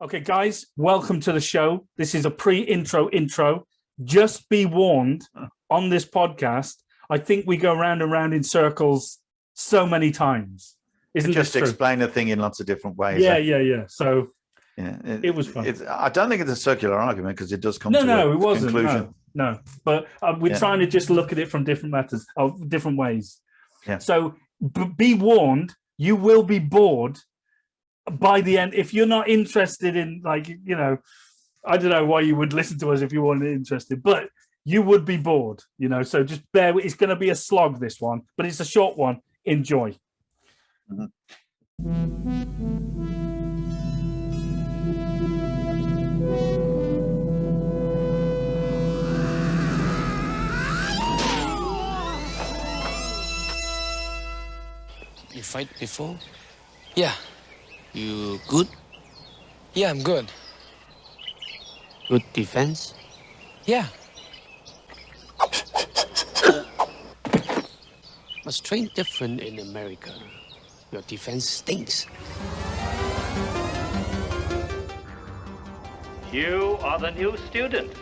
Okay, guys, welcome to the show. This is a pre-intro intro. Just be warned, on this podcast, I think we go round and round in circles so many times. Isn't just this true? Explain a thing in lots of different ways. Yeah. So yeah, it was fun. I don't think it's a circular argument because it does come No, to it wasn't. conclusion. No. But we're trying to just look at it from different matters, different ways. Yeah. So be warned, you will be bored by the end. If you're not interested in, I don't know why you would listen to us if you weren't interested, but you would be bored, so just bear with. It's going to be a slog, this one, but it's a short one. Enjoy. Mm-hmm. You fight before? Yeah. You good? Yeah, I'm good. Good defense? Yeah. But train different in America. Your defense stinks. You are the new student.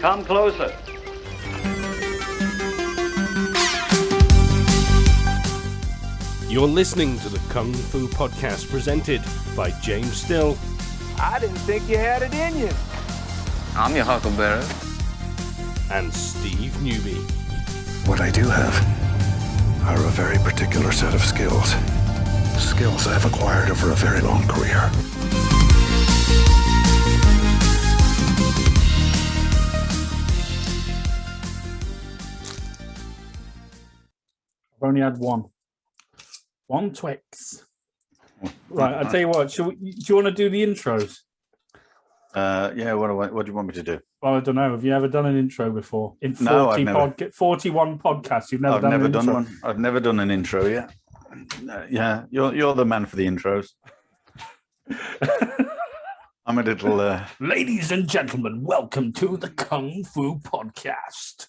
Come closer. You're listening to the Kung Fu Podcast presented by James Still. I didn't think you had it in you. I'm your huckleberry. And Steve Newby. What I do have are a very particular set of skills. Skills I've acquired over a very long career. I've only had one Twix. Right, I'll tell you what. Do you want to do the intros? Yeah. What do you want me to do? Well, I don't know. Have you ever done an intro before? In 40 No, I've never. 41 podcasts, you've never I've done never an done intro. one. I've never done an intro yet. Yeah, you're the man for the intros. I'm a little. Ladies and gentlemen, welcome to the Kung Fu Podcast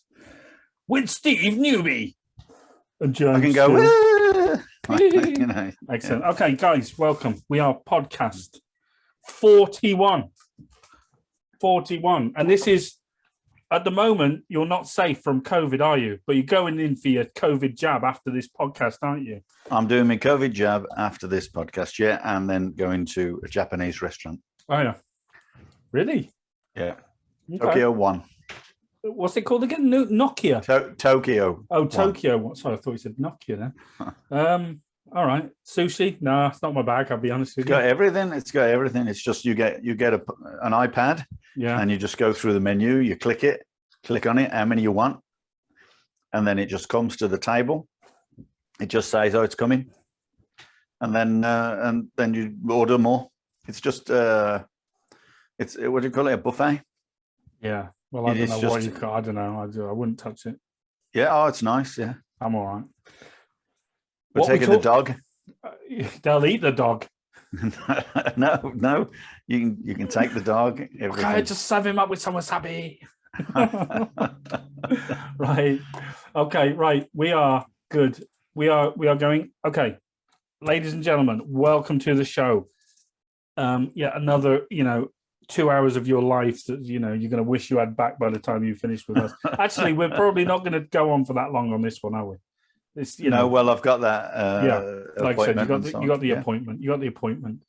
with Steve Newby. And James I can go. Excellent. Okay, guys, welcome. We are podcast 41. 41. And this is, at the moment, you're not safe from COVID, are you? But you're going in for your COVID jab after this podcast, aren't you? I'm doing my COVID jab after this podcast, yeah, and then going to a Japanese restaurant. Oh, yeah. Really? Yeah. Okay. Tokyo 1. What's it called again? Nokia. Tokyo. Oh, Tokyo. Sorry, I thought you said Nokia then. All right. Sushi? No, it's not my bag, I'll be honest with you. It's got everything. It's just you get an iPad, and you just go through the menu, you click on it, how many you want, and then it just comes to the table. It just says, "Oh, it's coming," and then you order more. It's just it's what do you call it? A buffet? Yeah. Well, I don't know what you call. I don't know. I wouldn't touch it. Yeah. Oh, it's nice. Yeah. I'm all right. We're taking the dog. They'll eat the dog. No. You can take the dog. Everything. Okay, just serve him up with some wasabi. Right. Okay. Right. We are good. We are going. Okay, ladies and gentlemen, welcome to the show. Another 2 hours of your life that you're going to wish you had back by the time you finish with us. Actually, we're probably not going to go on for that long on this one, are we? It's, well, I've got that. Like I said, you got the appointment. You got the appointment.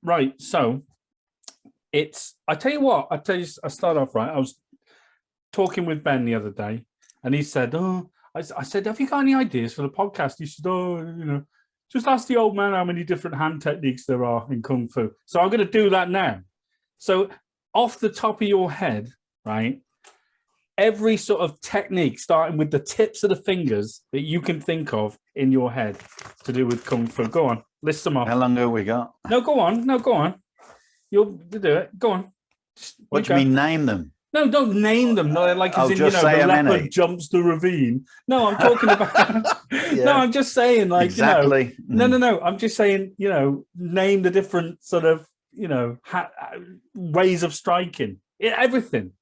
Right. So it's. I tell you what. I start off right. I was talking with Ben the other day, and he said, "Oh," I said, "Have you got any ideas for the podcast?" He said, "Oh, just ask the old man how many different hand techniques there are in Kung Fu." So I'm going to do that now. So off the top of your head, right? Every sort of technique, starting with the tips of the fingers that you can think of in your head to do with Kung Fu. Go on, list them off. How long have we got? No, go on. You'll do it. Go on. What do you mean, name them? No, don't name them. No, like as in, just the leopard many. jumps the ravine. No, I'm talking about. Yeah. No, I'm just saying, like, exactly. No. I'm just saying, name the different sort of, ways of striking. Everything.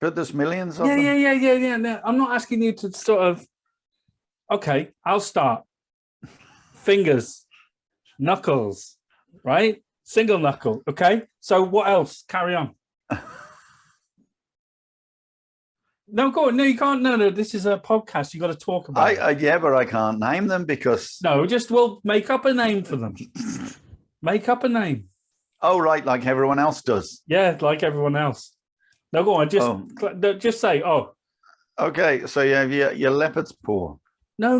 But there's millions of them. Yeah. No, I'm not asking you to sort of. Okay, I'll start. Fingers, knuckles, right? Single knuckle. Okay. So what else? Carry on. No, go on. No, you can't. No. This is a podcast. You got to talk about it. Yeah, but I can't name them because. No, we'll make up a name for them. Make up a name. Oh, right, like everyone else does. Yeah, like everyone else. No, go on. Just say. Oh. Okay, so you have your leopard's paw. No.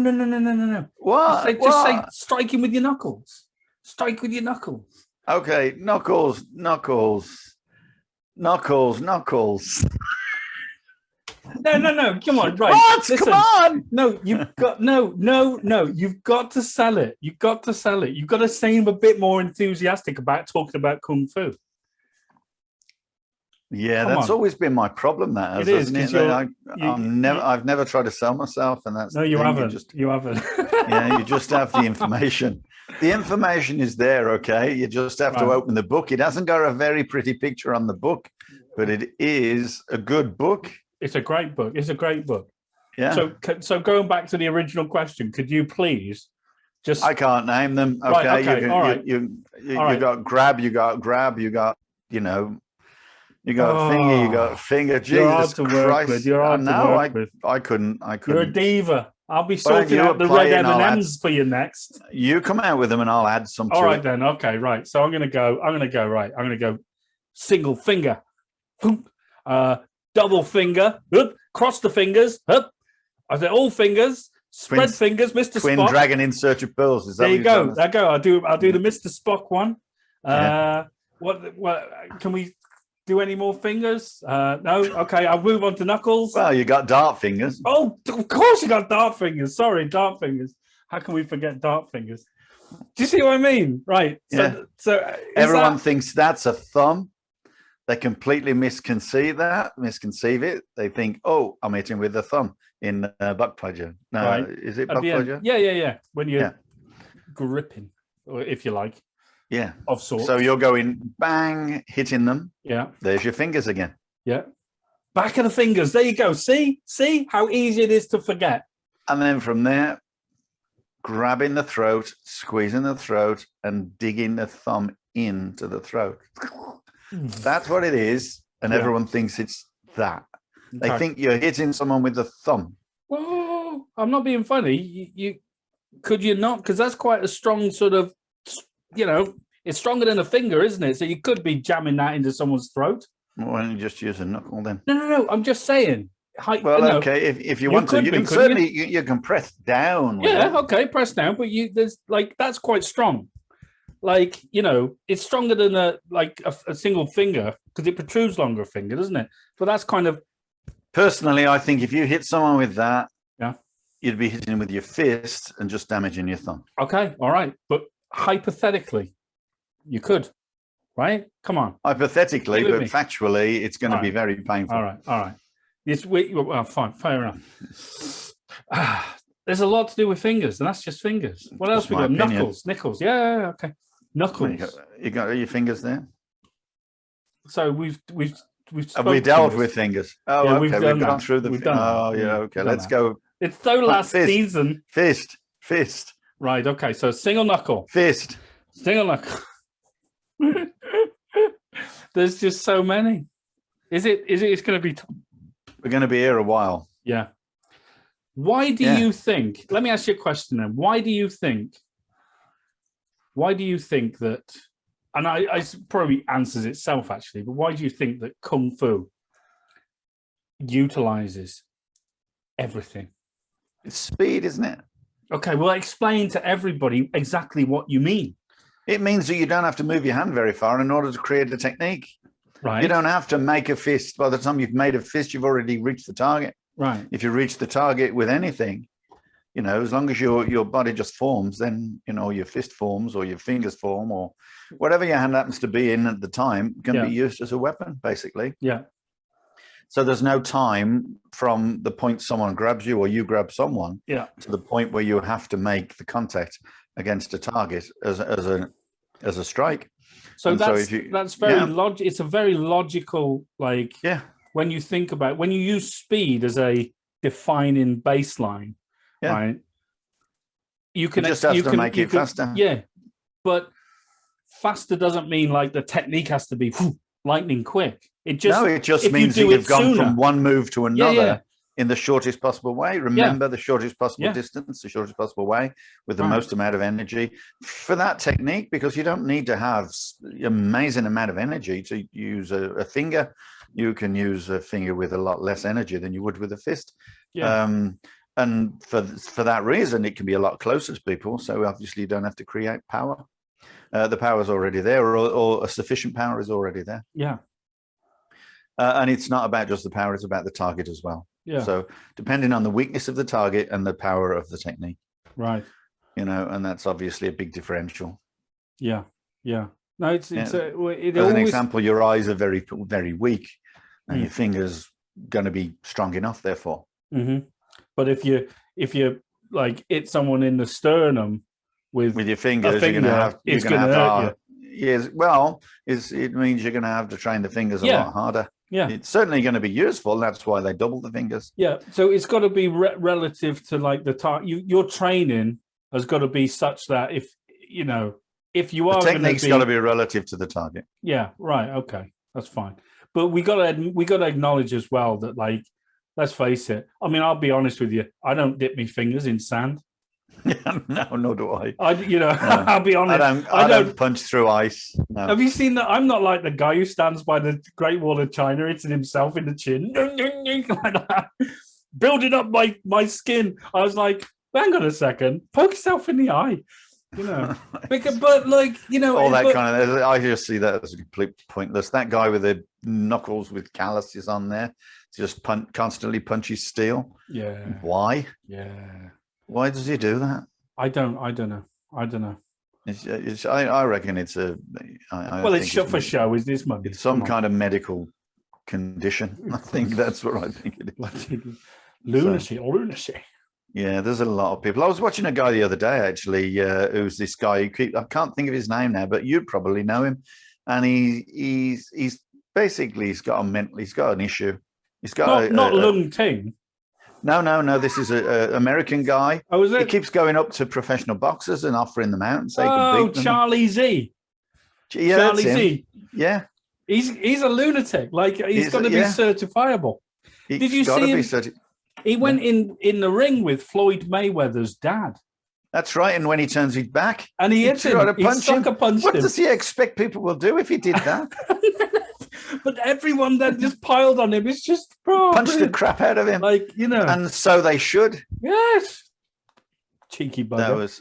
What? Just say striking with your knuckles. Strike with your knuckles. Okay, knuckles. No, come on, right. What? Listen, Come on. No, you've got no. You've got to sell it. You've got to seem a bit more enthusiastic about talking about kung fu. Yeah, that's always been my problem. That hasn't it? I've never tried to sell myself, and that's you haven't. You haven't. Yeah, you just have the information. The information is there. Okay, you just have to open the book. It hasn't got a very pretty picture on the book, but it is a good book. It's a great book. Yeah. So going back to the original question, could you please just? I can't name them. Okay. Right, okay. All right. You got grab. You got finger. You got finger. Jesus Christ! You're hard to work with. I couldn't. You're a diva. I'll be sorting out the red M&Ms for you next. You come out with them, and I'll add some. All right then. Okay. Right. So I'm gonna go. Right. I'm gonna go. Single finger. Double finger. Cross the fingers. I say all fingers. Spread fingers. Mr. Spock. Twin dragon in search of pearls. Is that there you go. There you go. I'll do the Mr. Spock one. What can we do any more fingers? No. Okay. I'll move on to knuckles. Well, you got dart fingers. Oh, of course you got dart fingers. Sorry, dart fingers. How can we forget dart fingers? Do you see what I mean? Right. So everyone thinks that's a thumb. They completely misconceive it. They think, oh, I'm hitting with the thumb in buck pleasure. No, right. Is it buck pleasure? Yeah. When you're gripping, or if you like. Yeah. Of sorts. So you're going bang, hitting them. Yeah. There's your fingers again. Yeah. Back of the fingers. There you go. See how easy it is to forget. And then from there, grabbing the throat, squeezing the throat, and digging the thumb into the throat. That's what it is, and everyone thinks it's that. They think you're hitting someone with the thumb. Well, I'm not being funny. Could you not? Because that's quite a strong sort of, it's stronger than a finger, isn't it? So you could be jamming that into someone's throat. Why don't you just use a knuckle then? No. I'm just saying. Okay. If you want to, you can certainly you can press down. Okay, press down. But that's quite strong. It's stronger than a single finger because it protrudes longer finger, doesn't it? But that's kind of. Personally, I think if you hit someone with that, you'd be hitting with your fist and just damaging your thumb. Okay, all right. But hypothetically, you could, right? Come on. Hypothetically, but factually, it's going to be very painful. All right. Well, fine, fair enough. There's a lot to do with fingers, and that's just fingers. What else we got? Knuckles, nickels. Yeah, okay. Knuckles. You got your fingers there. So we've have we dealt with fingers? Oh, yeah, okay. We've gone through the. Oh, yeah. Okay, let's go. It's so last season. Fist. Right. Okay. So single knuckle. Fist. Single knuckle. There's just so many. Is it? It's going to be. We're going to be here a while. Yeah. Why do you think? Let me ask you a question then. Why do you think that? And I probably answers itself actually. But why do you think that kung fu utilizes everything? It's speed, isn't it? Okay. Well, explain to everybody exactly what you mean. It means that you don't have to move your hand very far in order to create a technique. Right. You don't have to make a fist. By the time you've made a fist, you've already reached the target. Right. If you reach the target with anything, as long as your body just forms, then, your fist forms or your fingers form or whatever your hand happens to be in at the time can be used as a weapon, basically. Yeah. So there's no time from the point someone grabs you or you grab someone to the point where you have to make the contact against a target as a strike. So that's very logical. It's a very logical, when you think about when you use speed as a defining baseline, right? You can just have to make it faster. Yeah, but faster doesn't mean like the technique has to be lightning quick. It just means that you've gone from one move to another in the shortest possible way. Remember, the shortest possible distance, the shortest possible way with the most amount of energy for that technique, because you don't need to have amazing amount of energy to use a finger. You can use a finger with a lot less energy than you would with a fist. And for that reason, it can be a lot closer to people. So obviously you don't have to create power. The power is already there, or a sufficient power is already there. And it's not about just the power, it's about the target as well. So depending on the weakness of the target and the power of the technique. Right. You know, and that's obviously a big differential. No, it's as an example, your eyes are very, very weak and your finger's going to be strong enough, therefore. But if you like hit someone in the sternum with your fingers, you're going to have to it means you're going to have to train the fingers a lot harder. It's certainly going to be useful. That's why they double the fingers. So it's got to be relative to like the target. Your training has got to be such that if you are, the technique's got to be relative to the target. Okay, that's fine. But we got to acknowledge as well that, like, let's face it. I mean, I'll be honest with you. I don't dip my fingers in sand. No, nor do I. I'll be honest. I don't punch through ice. No. Have you seen that? I'm not like the guy who stands by the Great Wall of China, hitting himself in the chin, like that, building up my skin. I was like, hang on a second, poke yourself in the eye. But like, all that kind of. I just see that as completely pointless. That guy with the knuckles with calluses on there, just constantly punches steel. Why? Why does he do that? I don't know. I reckon it's a. It's shot for show. Is this money? It's some kind of medical condition. I think that's what I think it is. Lunacy. Yeah, there's a lot of people. I was watching a guy the other day, actually, who's this guy I can't think of his name now, but you'd probably know him. And he's basically he's got an issue. He's got not Lung Ting. No. This is an American guy. Oh, is it? He keeps going up to professional boxers and offering them out and saying, Charlie Z. Yeah, Charlie Z. Yeah, he's a lunatic. Like, he's got to be certifiable. Did you see him? He went in the ring with Floyd Mayweather's dad. That's right. And when he turns his back, and he hits him, What does he expect people will do if he did that? But everyone that just piled on him, it's just punched the crap out of him. Like, and so they should. Yes, cheeky bugger. That was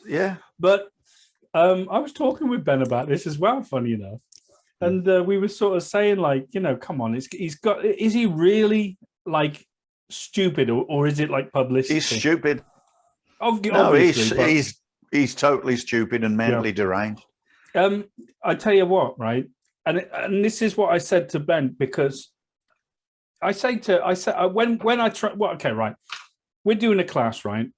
But I was talking with Ben about this as well. Funny enough, and we were sort of saying, like, come on, is he really like stupid, or is it like publicity? He's stupid. No, he's totally stupid and mentally deranged. I tell you what, right? And this is what I said to Ben, because I said when I try. Well, okay, right. We're doing a class, right?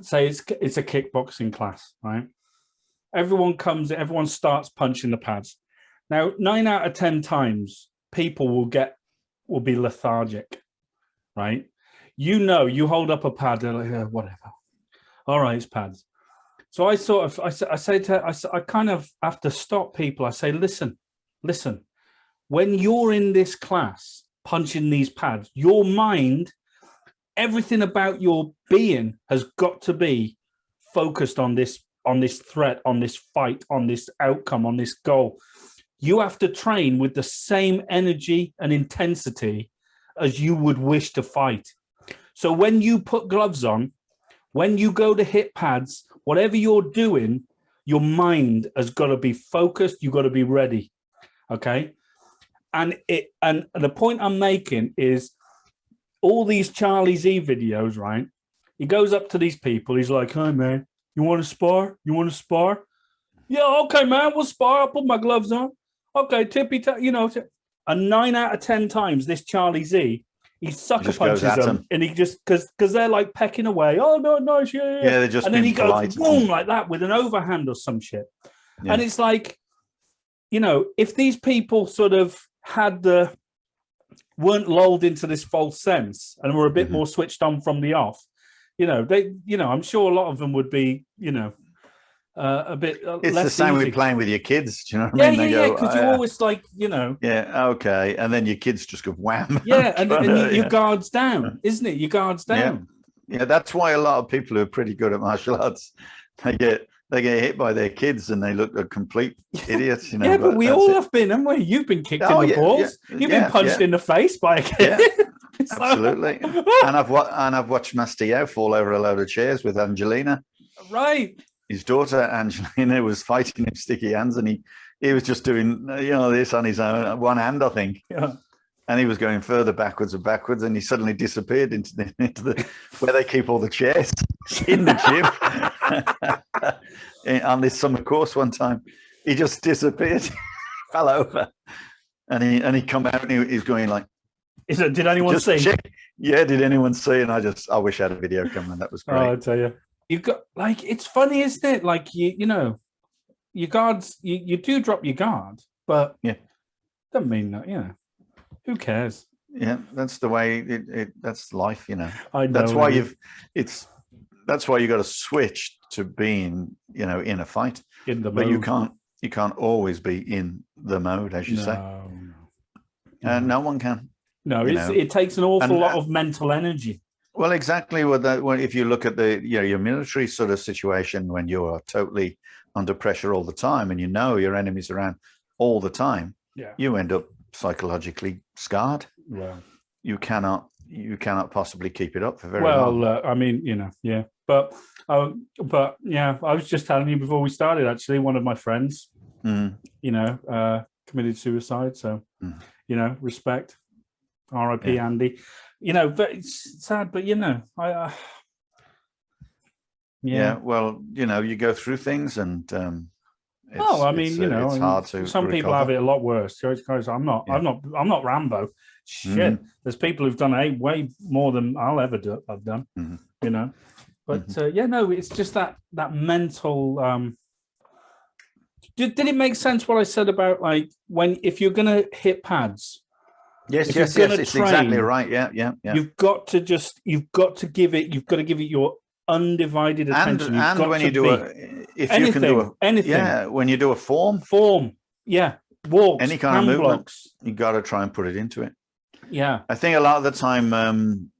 Say it's a kickboxing class, right? Everyone starts punching the pads. Now, 9 out of 10 times, people will be lethargic, right? You hold up a pad, they're like, whatever. All right, it's pads. So I kind of have to stop people. I say, listen, when you're in this class punching these pads, your mind, everything about your being has got to be focused on this threat, on this fight, on this outcome, on this goal. You have to train with the same energy and intensity as you would wish to fight. So when you put gloves on, when you go to hit pads, whatever you're doing, your mind has got to be focused. You've got to be ready. Okay. And the point I'm making is all these Charlie Z videos, right? He goes up to these people. He's like, "Hi, man, you want to spar? You want to spar? Yeah, okay, man, we'll spar. I'll put my gloves on. Okay, And 9 out of 10 times, this Charlie Z, he sucker punches them, and he just because they're like pecking away. Oh no, nice, yeah. They're just. And then he goes boom like that with an overhand or some shit, and it's like, if these people sort of weren't lulled into this false sense and were a bit more switched on from the off, I'm sure a lot of them would be, a bit. It's less the same easy. with playing with your kids. Do you know what I mean? Yeah, because you're always like, Yeah, okay. And then your kids just go wham. Yeah, and your guard's down, isn't it? Your guard's down. Yeah, that's why a lot of people who are pretty good at martial arts, they get hit by their kids and they look like complete idiots. Yeah, but we all have been, haven't we? You've been kicked in the balls. You've been punched in the face by a kid. Yeah, absolutely. And I've watched Master Yao fall over a load of chairs with Angelina. Right. His daughter Angelina was fighting him sticky hands, and he was just doing this on his own one hand, I think. Yeah. And he was going further backwards and backwards, and he suddenly disappeared into the where they keep all the chairs in the gym. On this summer course one time, he just disappeared, fell over, and he come out and he's going like, did anyone see? Yeah, did anyone see? And I wish I had a video camera. That was great. Oh, I tell you. You've got it's funny, isn't it? Like your guards, you do drop your guard, but doesn't mean that, who cares? Yeah, that's the way that's life, I know. That's why that's why you got to switch to being, in a fight. In the but mode. you can't always be in the mode, as you say. And no one can. No, it takes an awful lot of mental energy. Well, exactly. If you look at your military sort of situation, when you are totally under pressure all the time, and your enemies around all the time, you end up psychologically scarred. Well, you cannot possibly keep it up for very long. Well, I mean, but yeah, I was just telling you before we started. Actually, one of my friends, committed suicide. So, respect. R.I.P. Andy. But it's sad, but well, you go through things, and it's hard to. Some people have it a lot worse. Guys, I'm not Rambo. Shit, there's people who've done way more than I'll ever do. I've done, But it's just that mental. Did it make sense what I said about if you're gonna hit pads? Yes, it's exactly right. Yeah. You've got to give it your undivided attention. And when you do anything, when you do a form, walks, any kind of movement, blocks, you got to try and put it into it. Yeah, I think a lot of the time,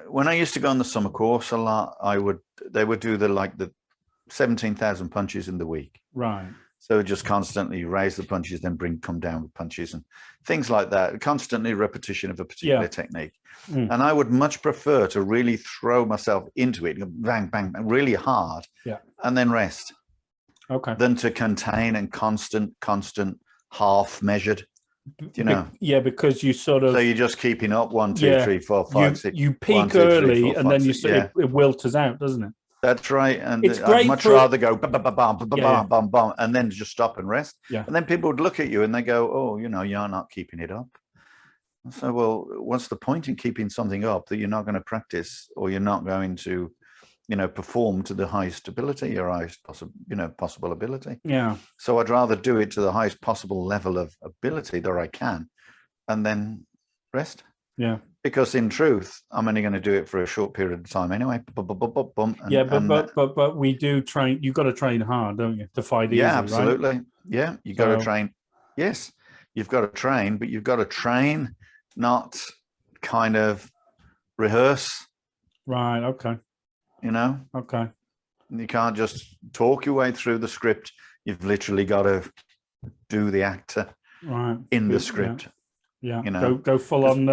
when I used to go on the summer course a lot, they would do the 17,000 punches in the week, right? So just constantly raise the punches, then come down with punches and things like that. Constantly repetition of a particular technique. And I would much prefer to really throw myself into it, bang, bang, bang, really hard, and then rest. Okay. Than to contain and constant, half measured. Because you sort of. So you're just keeping up 1, 2, 3, 4, 5, 6. You peak 1, 2, 3, early, 4, 5, and then 6, it wilters out, doesn't it? That's right, and it's I'd much rather go bam, bam, and then just stop and rest. Yeah. And then people would look at you and they go, "Oh, you're not keeping it up." So, well, what's the point in keeping something up that you're not going to practice, or you're not going to, perform to the highest ability, or highest possible ability? Yeah. So I'd rather do it to the highest possible level of ability that I can, and then rest. Yeah. Because in truth, I'm only going to do it for a short period of time anyway. But we do train. You've got to train hard, don't you, to fight easy? Yeah, absolutely. Right? Yeah, you got to train. Yes, you've got to train, but you've got to train, not kind of rehearse. Right. Okay. Okay. You can't just talk your way through the script. You've literally got to do the actor in the script. Yeah, go full on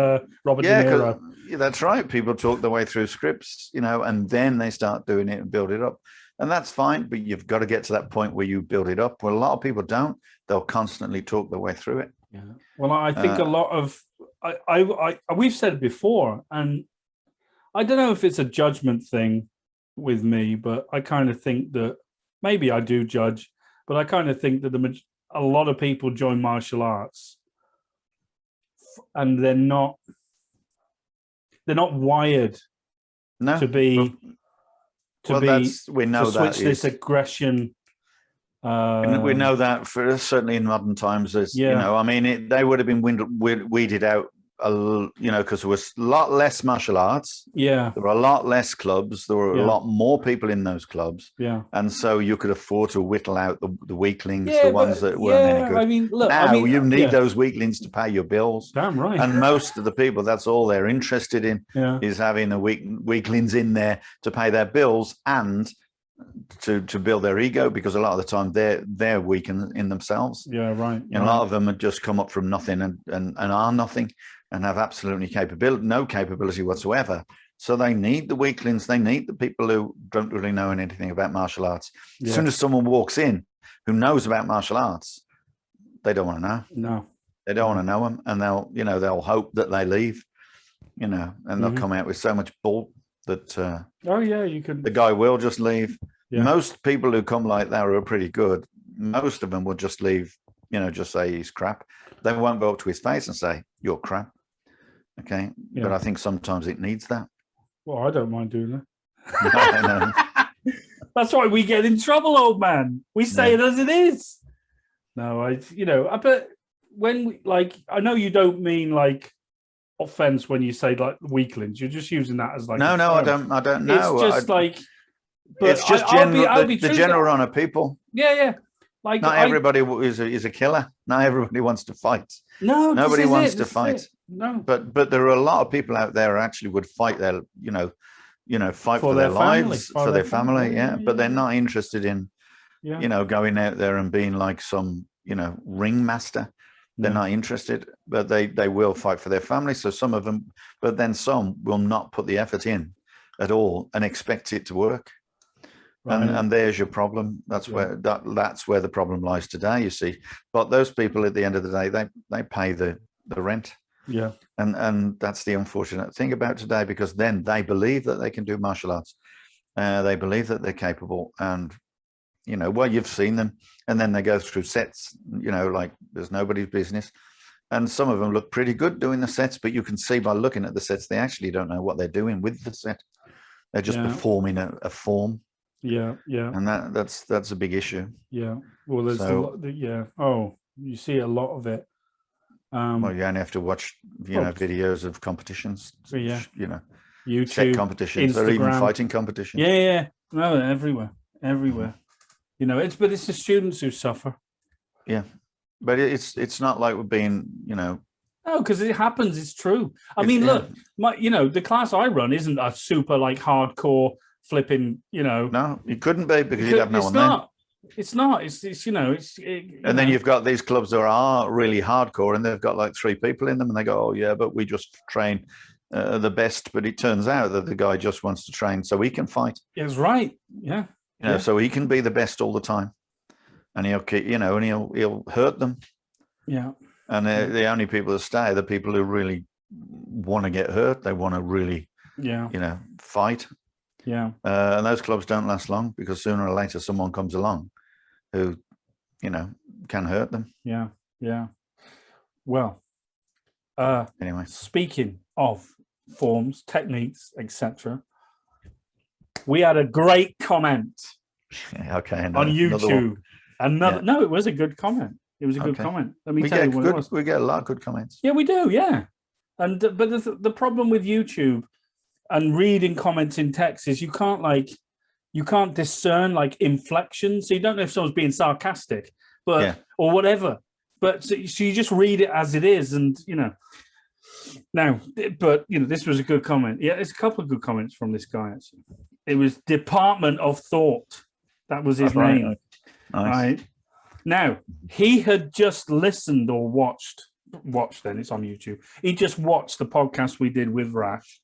Robert De Niro. That's right. People talk their way through scripts, and then they start doing it and build it up. And that's fine, but you've got to get to that point where you build it up. Well, a lot of people don't. They'll constantly talk their way through it. Yeah. Well, I think a lot of, we've said it before, and I don't know if it's a judgment thing with me, but I kind of think that maybe I do judge, but I kind of think that a lot of people join martial arts and they're not wired to be switch this aggression. We know that for certainly in modern times. They would have been weeded out because there was a lot less martial arts. Yeah. There were a lot less clubs. There were a lot more people in those clubs. Yeah. And so you could afford to whittle out the weaklings, the ones that weren't any good. I mean, look, now you need those weaklings to pay your bills. Damn right. And most of the people, that's all they're interested in, is having the weaklings in there to pay their bills and to build their ego, because a lot of the time they're weak in themselves. Yeah, right. And a lot of them had just come up from nothing and are nothing and have absolutely no capability whatsoever. So they need the weaklings. They need the people who don't really know anything about martial arts. As soon as someone walks in who knows about martial arts, they don't want to know. No, they don't want to know them, and they'll hope that they leave, and they'll come out with so much bull that the guy will just leave. Yeah. Most people who come like that are pretty good. Most of them will just leave, just say he's crap. They won't go up to his face and say you're crap. Okay, but I think sometimes it needs that. Well, I don't mind doing that. That's why we get in trouble, old man. We say it as it is. No, but when we, I know you don't mean offense when you say weaklings. You're just using that as no, I don't know. It's just it's just the general run of people. Yeah. Not everybody is a killer. Not everybody wants to fight. No, nobody wants to fight. No, but there are a lot of people out there who actually would fight fight for their lives, for their family. Yeah, but they're not interested in, going out there and being like some, ringmaster. They're not interested, but they will fight for their family. So some of them, but then some will not put the effort in at all and expect it to work. Right. And there's your problem. That's where the problem lies today, you see. But those people at the end of the day, they pay the rent. Yeah. And that's the unfortunate thing about today, because then they believe that they can do martial arts. They believe that they're capable, and you've seen them, and then they go through sets, like there's nobody's business. And some of them look pretty good doing the sets, but you can see by looking at the sets, they actually don't know what they're doing with the set. They're just performing a form. Yeah. And that's a big issue. Yeah. Well, there's a lot. Oh, you see a lot of it. Well, you only have to watch, videos of competitions. Yeah. YouTube, set competitions, or even fighting competitions. Yeah. No, everywhere. It's the students who suffer. Yeah, but it's not like we're being, No, because it happens. It's true. I mean, look, the class I run isn't a super hardcore flipping. No, you couldn't be, because you'd have no one there. It's not. It's and then you've got these clubs that are really hardcore, and they've got 3 people in them, and they go, "Oh yeah, but we just train the best." But it turns out that the guy just wants to train so he can fight. That's right. Yeah. So he can be the best all the time, and he'll and he'll hurt them. Yeah. And the only people that stay are the people who really want to get hurt. They want to really, fight. Yeah. And those clubs don't last long, because sooner or later someone comes along who, can hurt them. Yeah. Well, anyway, speaking of forms, techniques, etc., we had a great comment. Okay. On YouTube. No, it was a good comment. It was a good comment. Let me tell you what it was. We get a lot of good comments. Yeah, we do. Yeah. And but the problem with YouTube and reading comments in text is you can't discern inflection. So you don't know if someone's being sarcastic, or whatever. But so you just read it as it is, and Now, but this was a good comment. Yeah, there's a couple of good comments from this guy. Actually, it was Department of Thought. That was his name. Nice. Right now, he had just listened or watched. Then it's on YouTube. He just watched the podcast we did with Rash.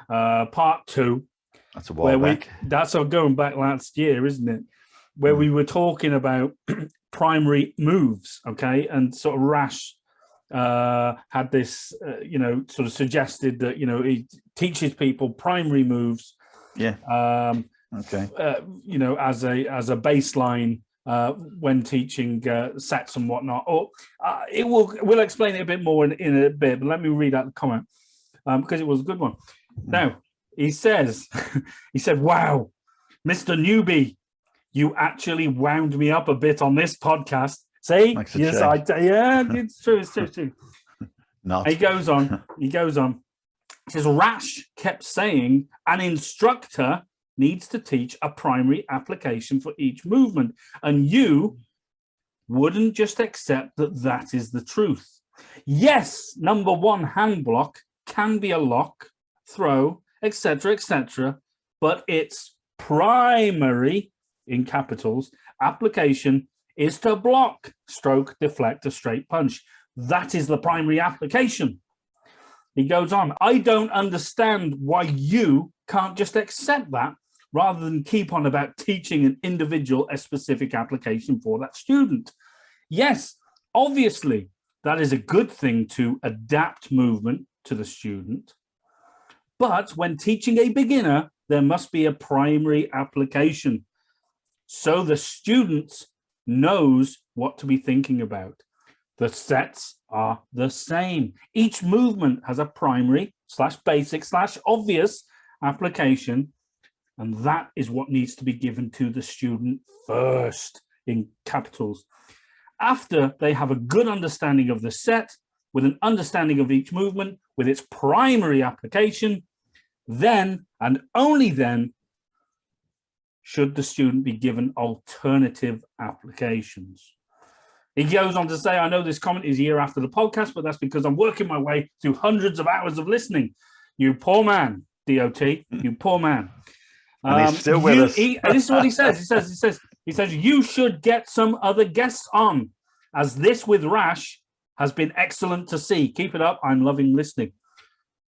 Part 2. That's a while back. That's going back last year, isn't it? Where we were talking about primary moves, okay? And sort of Rash had this, sort of suggested that, he teaches people primary moves. Yeah. Okay. As a baseline when teaching sets and whatnot. Or we'll explain it a bit more in a bit. But let me read out the comment because it was a good one. Now he says, "Wow, Mr. Newbie, you actually wound me up a bit on this podcast." See, yes, it's true. Not. He goes on. He says, Rash kept saying an instructor needs to teach a primary application for each movement. And you wouldn't just accept that that is the truth. Yes, number one hand block can be a lock, throw, etc., but its primary, in capitals, application is to block, stroke, deflect, a straight punch. That is the primary application. He goes on, I don't understand why you can't just accept that rather than keep on about teaching an individual a specific application for that student. Yes, obviously, that is a good thing to adapt movement to the student. But when teaching a beginner, there must be a primary application so the student knows what to be thinking about. The sets are the same. Each movement has a primary / basic / obvious application, and that is what needs to be given to the student first, in capitals. After they have a good understanding of the set, with an understanding of each movement, with its primary application, then and only then should the student be given alternative applications. He goes on to say, I know this comment is a year after the podcast, but that's because I'm working my way through hundreds of hours of listening. You poor man, DOT, you poor man. And he's still with us. And this is what he says. He says, you should get some other guests on, as this with Rash has been excellent to see. Keep it up. I'm loving listening.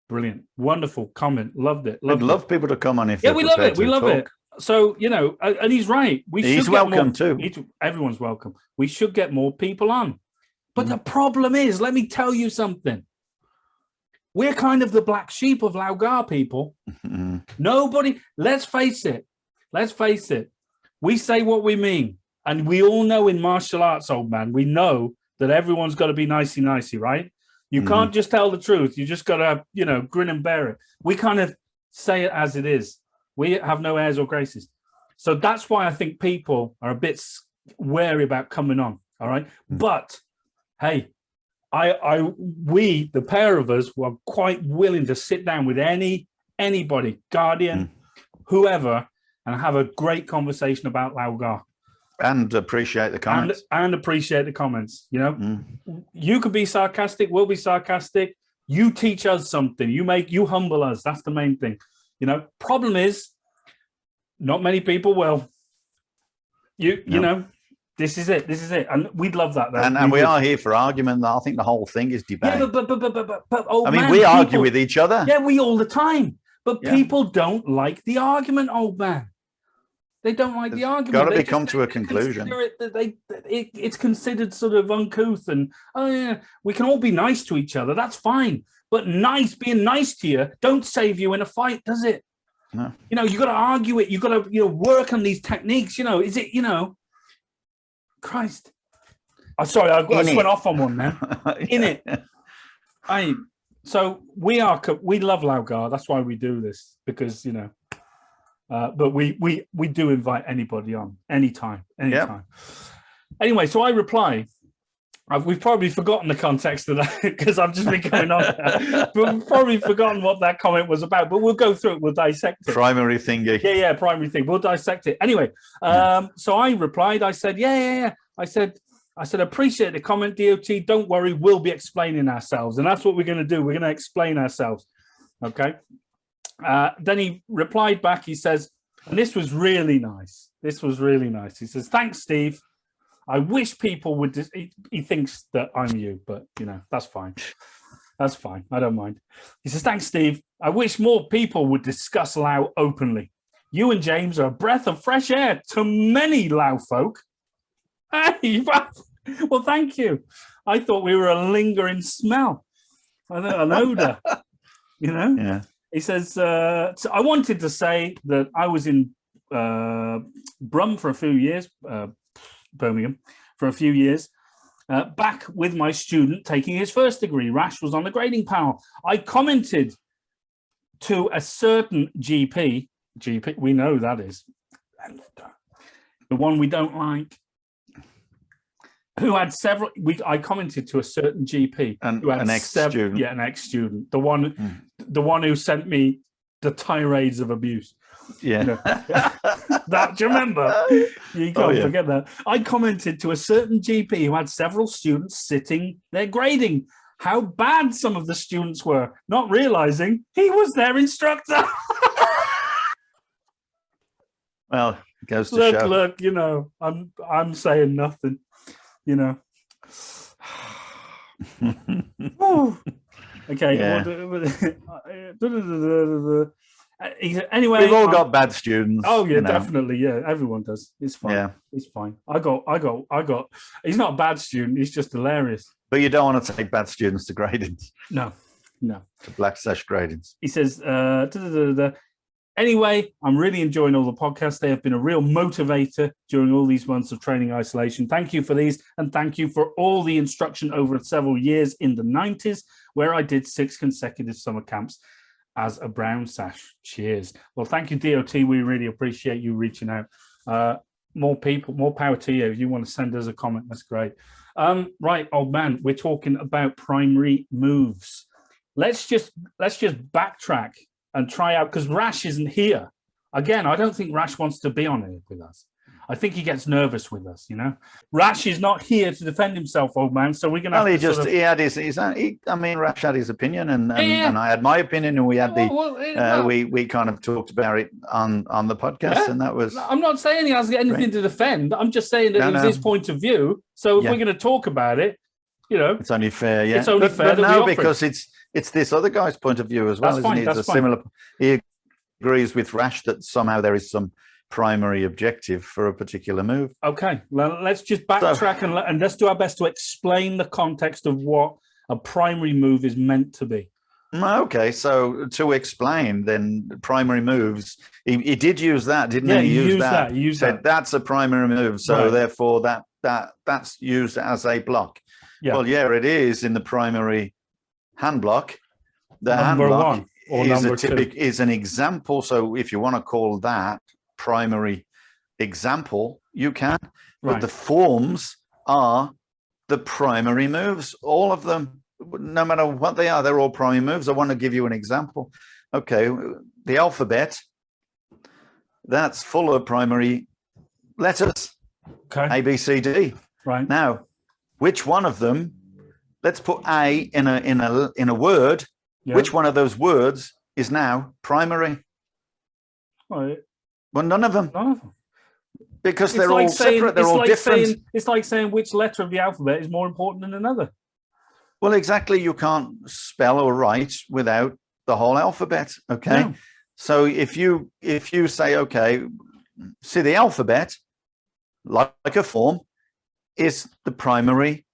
Brilliant. Wonderful comment. Loved it. We'd love people to come on if we love it. We love it. So, you know, and he's right. He's welcome too. Everyone's welcome. We should get more people on. But the problem is, let me tell you something. We're kind of the black sheep of Laugar, people. Nobody, let's face it. We say what we mean. And we all know in martial arts, old man, we know that everyone's got to be nicey, right? You can't just tell the truth. You just got to, you know, grin and bear it. We kind of say it as it is. We have no airs or graces. So that's why I think people are a bit wary about coming on, all right? But, hey, we, the pair of us, were quite willing to sit down with anybody, Guardian, whoever, and have a great conversation about Laugar. And appreciate the comments. And appreciate the comments, you know? You could be sarcastic, we'll be sarcastic. You teach us something. You humble us. That's the main thing. You know, problem is, not many people will. You know, this is it. And we'd love that. And we are here for argument. I think the whole thing is debate. Yeah, but I mean, we argue with each other. Yeah, we all the time. But people don't like the argument, old man. They don't like the argument. Got to come to a conclusion. It's considered sort of uncouth, and we can all be nice to each other. That's fine. But being nice to you don't save you in a fight, does it? No. You know, you got to argue it. You got to, work on these techniques. You know, is it? Christ. I'm sorry, I just went off on one man. In it. So we love Laugar. That's why we do this, because but we do invite anybody on anytime. Yep. Anyway, so I reply. We've probably forgotten the context of that because I've just been going on there. But we've probably forgotten what that comment was about. But we'll go through it. We'll dissect it. Primary thingy. Yeah, primary thing. We'll dissect it. Anyway, so I replied. I said, yeah. I said, appreciate the comment, DOT. Don't worry, we'll be explaining ourselves. And that's what we're going to do. We're going to explain ourselves. Okay. Then he replied back. He says, and this was really nice. He says, thanks, Steve. I wish people would. He thinks that I'm you, but that's fine. That's fine. I don't mind. He says, thanks, Steve. I wish more people would discuss Lao openly. You and James are a breath of fresh air to many Lao folk. Hey, well, thank you. I thought we were a lingering smell, an odor. Yeah. He says, so I wanted to say that I was in Brum for a few years. Birmingham for a few years, back with my student taking his first degree. Rash was on the grading panel. I commented to a certain GP, we know that is the one we don't like. who had several. I commented to a certain GP who had an ex-student. Yeah, an ex-student. The one who sent me the tirades of abuse. Yeah. You know, that, do you remember? You can't forget that. I commented to a certain GP who had several students sitting there grading how bad some of the students were, not realizing he was their instructor. Well, it goes to show. Look, you know, I'm saying nothing, you know. Okay. Yeah. Anyway, we've all got bad students. Oh yeah, definitely. Yeah, everyone does. It's fine. Yeah, it's fine. I got. He's not a bad student. He's just hilarious. But you don't want to take bad students to gradings. No. To black sash gradings. He says, anyway, I'm really enjoying all the podcasts. They have been a real motivator during all these months of training isolation. Thank you for these, and thank you for all the instruction over several years in the 90s, where I did 6 consecutive summer camps as a brown sash. Cheers. Well, thank you, DOT. We really appreciate you reaching out. More people, more power to you. If you want to send us a comment, that's great. Right, old man, we're talking about primary moves. Let's just backtrack and try out, because Rash isn't here. Again, I don't think Rash wants to be on it with us. I think he gets nervous with us, you know. Rash is not here to defend himself, old man. So we're going to. Well, he had his. I mean, Rash had his opinion, and I had my opinion, and we had we kind of talked about it on the podcast, and that was. I'm not saying he has anything to defend. I'm just saying that it was his point of view. So if we're going to talk about it, you know, it's only fair. Yeah, it's only fair. But no, because it's this other guy's point of view as well. That's fine. Isn't it? It's a similar. He agrees with Rash that somehow there is some primary objective for a particular move. Okay, well, let's just backtrack and let's do our best to explain the context of what a primary move is meant to be. Okay, so to explain, then primary moves, he did use that, didn't he? He used that. He used that. That's a primary move, so therefore that's used as a block. Yeah. Well, yeah, it is in the primary hand block. The hand block is an example. So if you want to call that primary example, you can, but the forms are the primary moves, all of them, no matter what they are, they're all primary moves. I want to give you an example. Okay, the alphabet, that's full of primary letters. Okay, A, B, C, D. Right. Now, which one of them, let's put A in a word, which one of those words is now primary? Right. Well, none of them. None of them. Because they're all separate. They're all different. It's like saying which letter of the alphabet is more important than another. Well, exactly. You can't spell or write without the whole alphabet. Okay. No. So if you say, okay, see, the alphabet, like a form, is the primary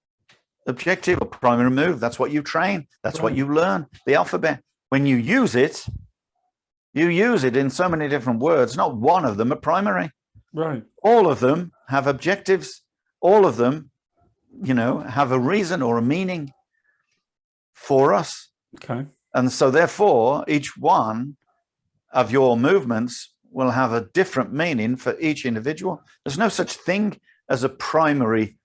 objective or primary move. That's what you train. That's what you learn. The alphabet. When you use it in so many different words. Not one of them are primary. Right. All of them have objectives. All of them, you know, have a reason or a meaning for us. Okay. And so therefore, each one of your movements will have a different meaning for each individual. There's no such thing as a primary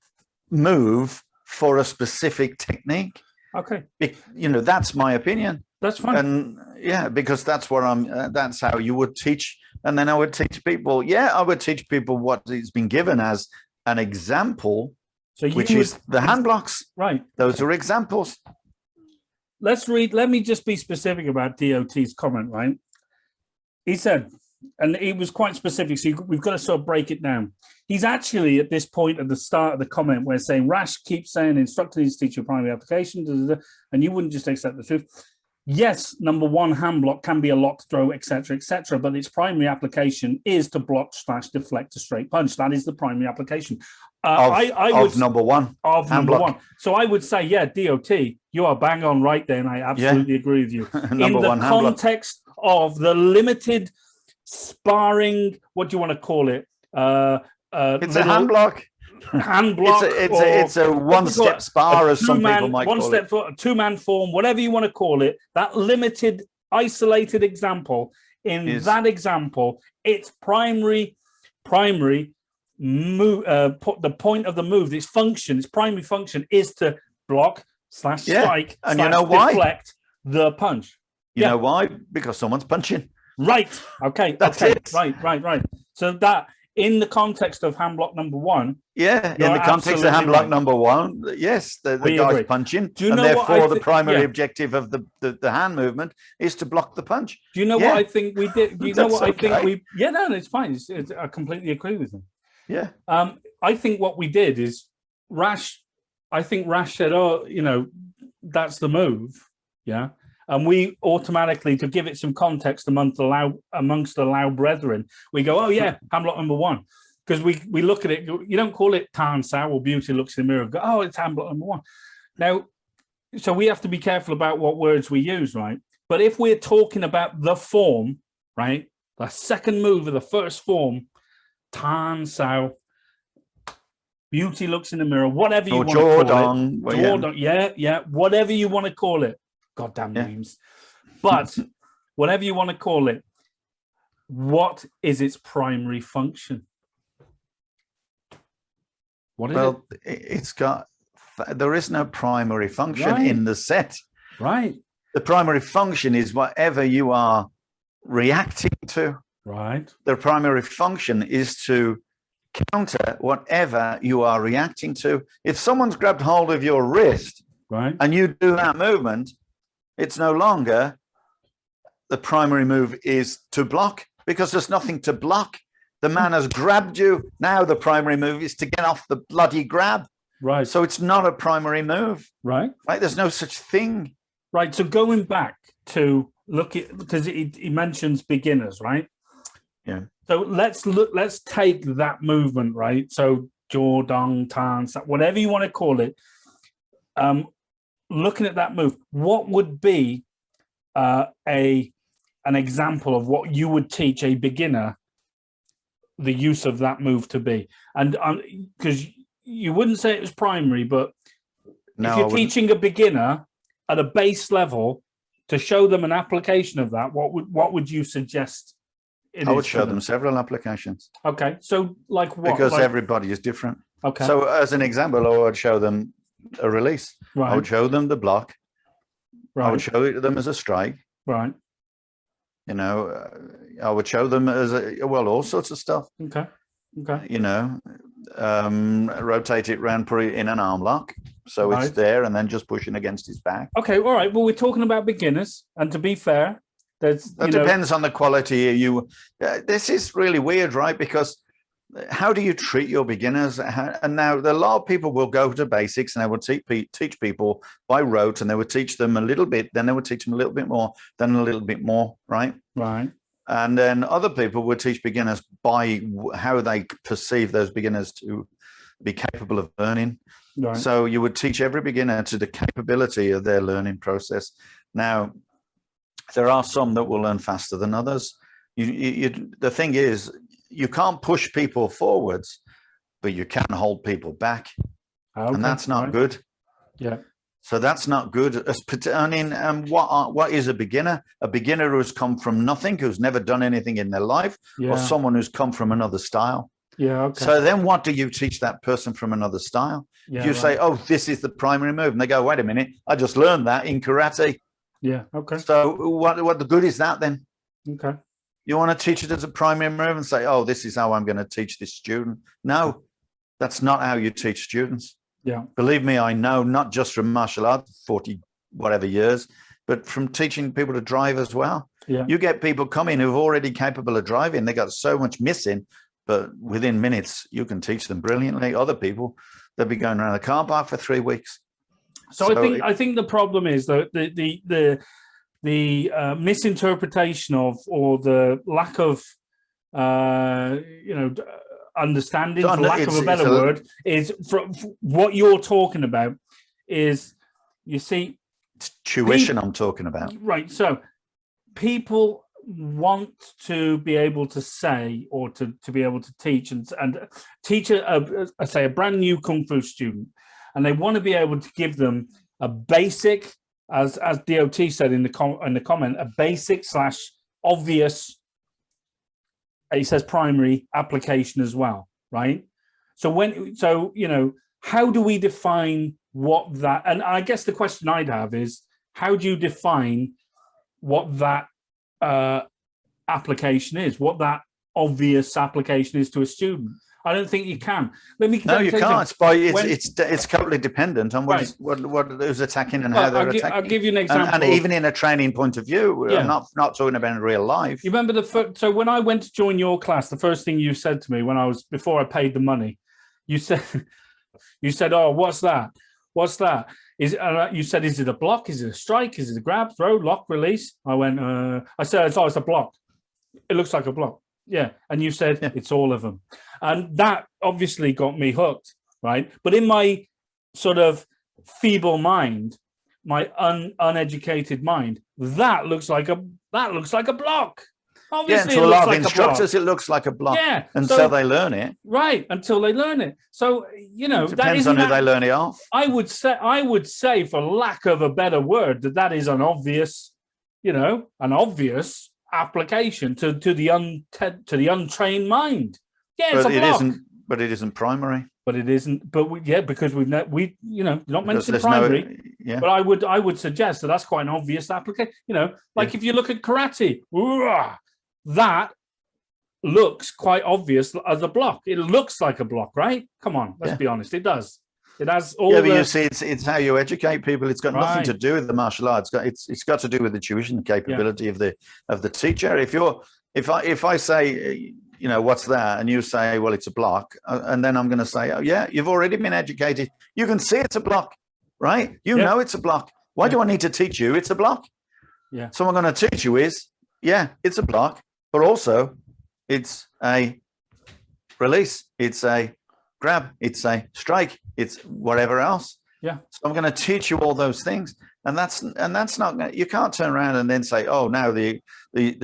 move for a specific technique. Okay. You know, that's my opinion. That's fine. And yeah, because that's what that's how you would teach. And then I would teach people. Yeah, I would teach people what it's been given as an example, which is the hand blocks. Right. Those are examples. Let's read. Let me just be specific about DOT's comment, right? He said, and he was quite specific, so we've got to sort of break it down. He's actually at this point at the start of the comment where saying, Rash keeps saying instructor needs to teach you primary application, and you wouldn't just accept the truth. Yes, number one, hand block can be a lock throw, etc., but its primary application is to block, slash, deflect a straight punch. That is the primary application. Of number one. Of number one. So I would say, yeah, DOT, you are bang on right there, and I absolutely agree with you. In the context of the limited sparring, what do you want to call it? It's a hand block. Hand block. It's a one-step spar, as some people might call it. A two-man form, whatever you want to call it. That limited, isolated example. In that example, its primary move, the point of the move, its function, its primary function is to block / strike and / you know why? deflect the punch. You know why? Because someone's punching. Right. Okay. That's okay. it. Right. So that in the context of hand block number one. Yeah, in the context of hand block number one, yes, the guy's agree. punching. Do you and know therefore the what primary objective of the hand movement is to block the punch. Do you know what I think we did? Do you know what I think we no, it's fine. I completely agree with him. Yeah. I think what we did is Rash said, oh, that's the move. Yeah. And we automatically, to give it some context amongst the loud brethren, we go, oh yeah, hand block number one. Because we look at it, you don't call it Tan Sao or Beauty Looks in the Mirror. Go, oh, it's hand block number one. Now, so we have to be careful about what words we use, right? But if we're talking about the form, right, the second move of the first form, Tan Sao, Beauty Looks in the Mirror, whatever you want to call it. Jordan, yeah, whatever you want to call it. Goddamn names. But whatever you want to call it, what is its primary function? What is it? There is no primary function in the set. Right. The primary function is whatever you are reacting to. Right. The primary function is to counter whatever you are reacting to. If someone's grabbed hold of your wrist, right, and you do that movement, it's no longer the primary move is to block, because there's nothing to block. The man has grabbed you. Now the primary move is to get off the bloody grab. Right. So it's not a primary move. Right. Right. There's no such thing. Right. So going back to look at, because he mentions beginners, right? Yeah. So let's take that movement, right? So Jordan, Tan, whatever you want to call it. Looking at that move, what would be an example of what you would teach a beginner the use of that move to be? And because you wouldn't say it was primary, but if you're teaching a beginner at a base level to show them an application of that, what would you suggest? I would show them several applications. Okay, so like what? Because everybody is different. Okay. So as an example, I would show them a release. Right. I would show them the block. Right. I would show it to them as a strike. Right. I would show them as all sorts of stuff. Okay. Rotate it around, put it in an arm lock, so it's there, and then just pushing against his back. Okay, all right. Well, we're talking about beginners, and to be fair, it depends on the quality. This is really weird, right? Because how do you treat your beginners? And now a lot of people will go to basics, and they will teach people by rote, and they would teach them a little bit, then they would teach them a little bit more, then a little bit more, right? Right. And then other people would teach beginners by how they perceive those beginners to be capable of learning. Right. So you would teach every beginner to the capability of their learning process. Now, there are some that will learn faster than others. The thing is, you can't push people forwards, but you can hold people back. Okay. And that's not good. Yeah. So that's not good. What is a beginner? A beginner who's come from nothing, who's never done anything in their life, or someone who's come from another style. Yeah. Okay. So then what do you teach that person from another style? Yeah, you say, oh, this is the primary move. And they go, wait a minute, I just learned that in karate. Yeah. Okay. So what the good is that then? Okay. You want to teach it as a primary move and say, oh, this is how I'm going to teach this student. No, that's not how you teach students. Yeah. Believe me, I know, not just from martial arts, 40 whatever years, but from teaching people to drive as well. Yeah. You get people coming who've already capable of driving. They got so much missing, but within minutes, you can teach them brilliantly. Other people, they'll be going around the car park for 3 weeks. So I think the problem is that the misinterpretation of, or the lack of understanding, for lack of a better word, is from what you're talking about is, you see, it's tuition I'm talking about. Right. So people want to be able to say, or to be able to teach and teach a brand new Kung Fu student, and they want to be able to give them a basic, as DOT said in the comment, a basic / obvious, he says primary application as well, right? So how do we define what that? And I guess the question I'd have is, how do you define what that application is? What that obvious application is to a student? I don't think you can. No, you can't. It's totally dependent on what who's attacking and how they're attacking. I'll give you an example. And even in a training point of view, I'm not talking about in real life. You remember so when I went to join your class, the first thing you said to me before I paid the money, you said, "Oh, what's that? What's that?" You said, "Is it a block? Is it a strike? Is it a grab, throw, lock, release?" I went, I said, "Oh, it's a block. It looks like a block." Yeah. And you said, "It's all of them." And that obviously got me hooked, right? But in my sort of feeble mind, my uneducated mind, that looks like a block. Obviously, to a lot of instructors, it looks like a block. Yeah, until they learn it. Right, until they learn it. So it depends on who they learn it off. I would say, for lack of a better word, that is an obvious, application to the untrained mind. Yeah, it's a block. But it isn't primary. But it isn't. But because not mentioned primary. But I would suggest that's quite an obvious application. If you look at karate, that looks quite obvious as a block. It looks like a block, right? Come on, let's be honest. It does. It has all. But you see, it's how you educate people. It's got nothing to do with the martial arts. It's got to do with the tuition capability of the teacher. If I say, what's that, and you say, well, it's a block, and then I'm going to say, oh yeah, you've already been educated. You can see it's a block, right? You know it's a block. Why do I need to teach you? It's a block. Yeah. So what I'm going to teach you is, it's a block, but also it's a release. It's a grab. It's a strike. It's whatever else. Yeah. So I'm going to teach you all those things, and that's not. You can't turn around and then say, oh, now the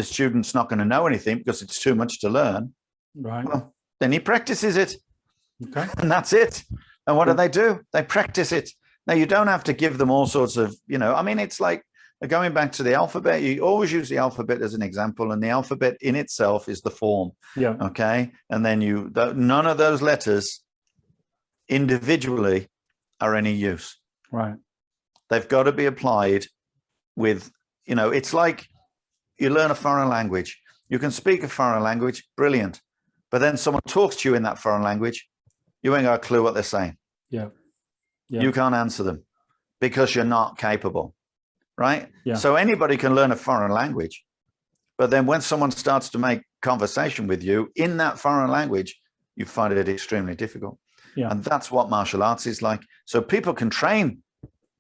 student's not going to know anything because it's too much to learn. Right. Well, then he practices it. Okay. And that's it. And what do? They practice it. Now, you don't have to give them all sorts of, it's like going back to the alphabet. You always use the alphabet as an example, and the alphabet in itself is the form. Yeah. Okay. And then none of those letters individually are any use. Right. They've got to be applied with, it's like you learn a foreign language. You can speak a foreign language, brilliant. But then someone talks to you in that foreign language, you ain't got a clue what they're saying. Yeah. You can't answer them because you're not capable, right? Yeah. So anybody can learn a foreign language, but then when someone starts to make conversation with you in that foreign language, you find it extremely difficult. Yeah. And that's what martial arts is like. So people can train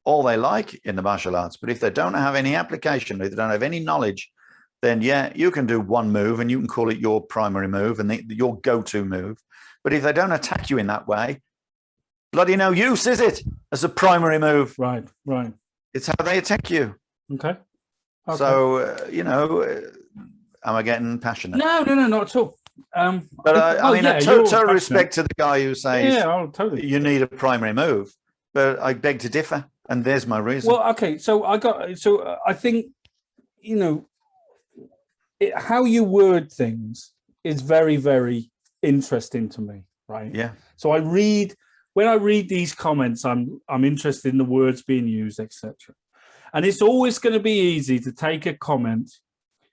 all they like in the martial arts, but if they don't have any application, if they don't have any knowledge, then you can do one move and you can call it your primary move and your go-to move. But if they don't attack you in that way, bloody no use, is it, as a primary move? Right. It's how they attack you. Okay. So, am I getting passionate? No, not at all. Total respect to the guy who says totally. You need a primary move, but I beg to differ, and there's my reason. Well, okay, so I think how you word things is very, very interesting to me, right? Yeah. So when I read these comments, I'm interested in the words being used, etc. And it's always going to be easy to take a comment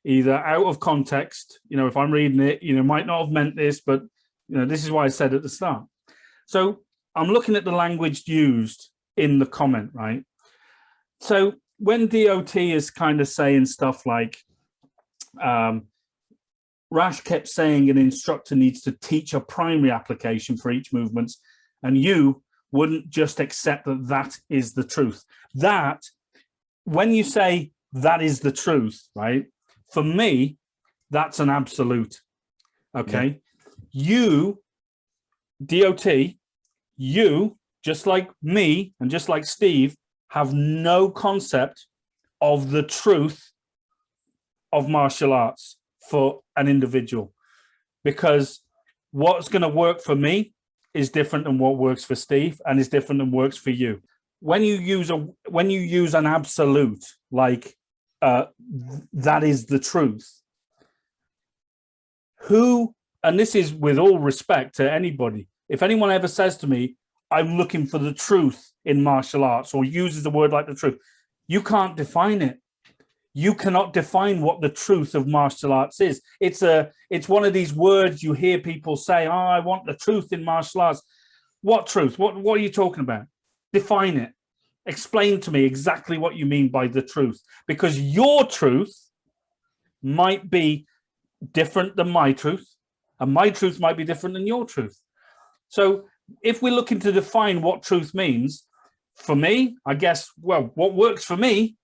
either out of context, if I'm reading it, might not have meant this, but this is why I said at the start. So I'm looking at the language used in the comment, right? So when DOT is kind of saying stuff like, Rash kept saying an instructor needs to teach a primary application for each movement, and you wouldn't just accept that is the truth. That, when you say that is the truth, right? For me, that's an absolute. Okay. Yeah. You, DOT, you, just like me and just like Steve, have no concept of the truth of martial arts for an individual, because what's going to work for me is different than what works for Steve, and is different than works for you. When you use an absolute like that is the truth, and this is with all respect to anybody, If anyone ever says to me, I'm looking for the truth in martial arts, or uses the word like the truth, you can't define it. You cannot define what the truth of martial arts is. It's one of these words you hear people say, oh, I want the truth in martial arts. What truth? What are you talking about? Define it. Explain to me exactly what you mean by the truth, because your truth might be different than my truth, and my truth might be different than your truth. So if we're looking to define what truth means, for me, I guess, well, what works for me,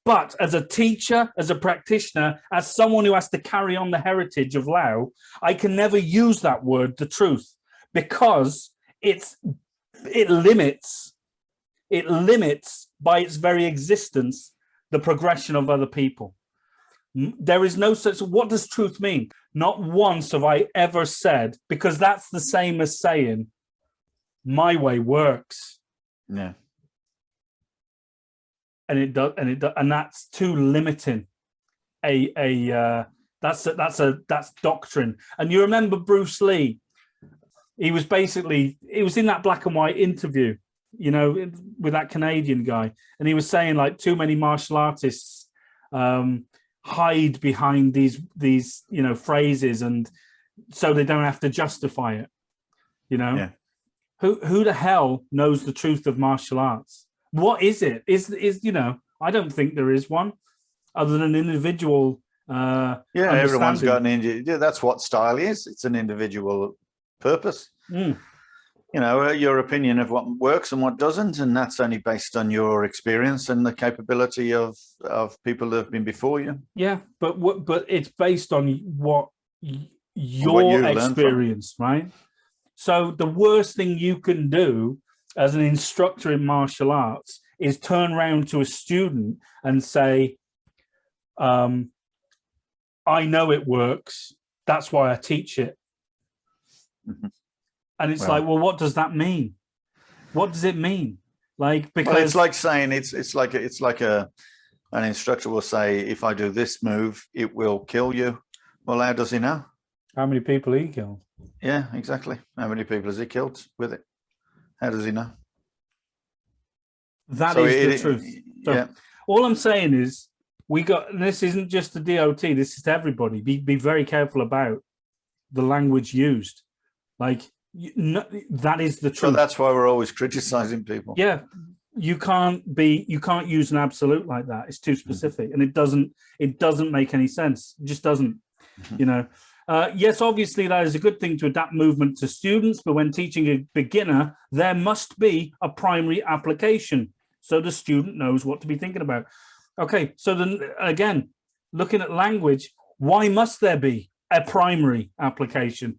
but as a teacher, as a practitioner, as someone who has to carry on the heritage of Lao, I can never use that word, the truth, because it limits by its very existence the progression of other people. There is no such. What does truth mean? Not once have I ever said, because that's the same as saying my way works. Yeah. And it does, and that's too limiting. That's doctrine. And you remember Bruce Lee? He was in that black and white interview, you know, with that Canadian guy, and he was saying like too many martial artists hide behind these you know phrases, and so they don't have to justify it. You know, yeah. Who the hell knows the truth of martial arts? What is it? Is you know? I don't think there is one, other than an individual. Everyone's got that's what style is. It's an individual purpose. Mm. You know, your opinion of what works and what doesn't, and that's only based on your experience and the capability of people that have been before you. Yeah, but it's based on what your experience, right? So the worst thing you can do as an instructor in martial arts is turn around to a student and say, I know it works, that's why I teach it. Mm-hmm. And it's like, well, what does that mean? What does it mean? Like, because it's like saying it's like an instructor will say, if I do this move, it will kill you. Well, how does he know? How many people he killed? Yeah, exactly. How many people has he killed with it? How does he know? That is the truth. So yeah. All I'm saying is, this isn't just the DOT, this is to everybody. Be very careful about the language used. Like, that is the truth. So that's why we're always criticizing people. Yeah, you can't use an absolute like that. It's too specific, and it doesn't make any sense. It just doesn't. You know. Yes, obviously that is a good thing to adapt movement to students, but when teaching a beginner, there must be a primary application so the student knows what to be thinking about. Okay, so then again, looking at language, why must there be a primary application?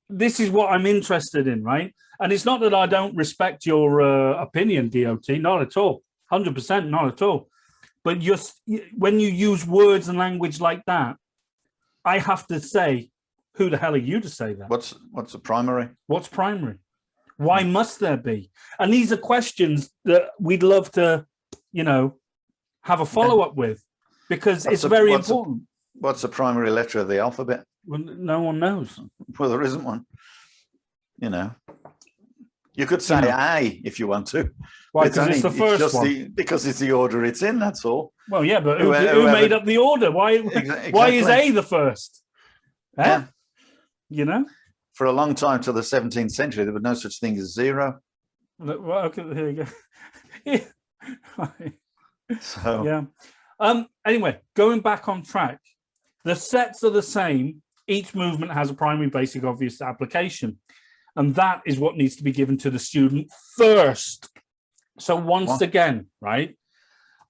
This is what I'm interested in, right? And it's not that I don't respect your opinion, DOT, not at all. 100% not at all. But when you use words and language like that, I have to say, who the hell are you to say that? What's a primary? What's primary? Why must there be? And these are questions that we'd love to, you know, have a follow-up with, because it's very important. What's the primary letter of the alphabet? Well, no one knows. Well, there isn't one. You know, you could say A if you want to. Why? Because it's the first one. Because it's the order it's in. That's all. Well, yeah, but who made up the order? Why? Exactly. Why is A the first? Yeah. You know, for a long time till the 17th century, there was no such thing as zero. Well, okay, here you go. Yeah. So yeah. Anyway, going back on track, the sets are the same. Each movement has a primary, basic, obvious application, and that is what needs to be given to the student first. So once again, right,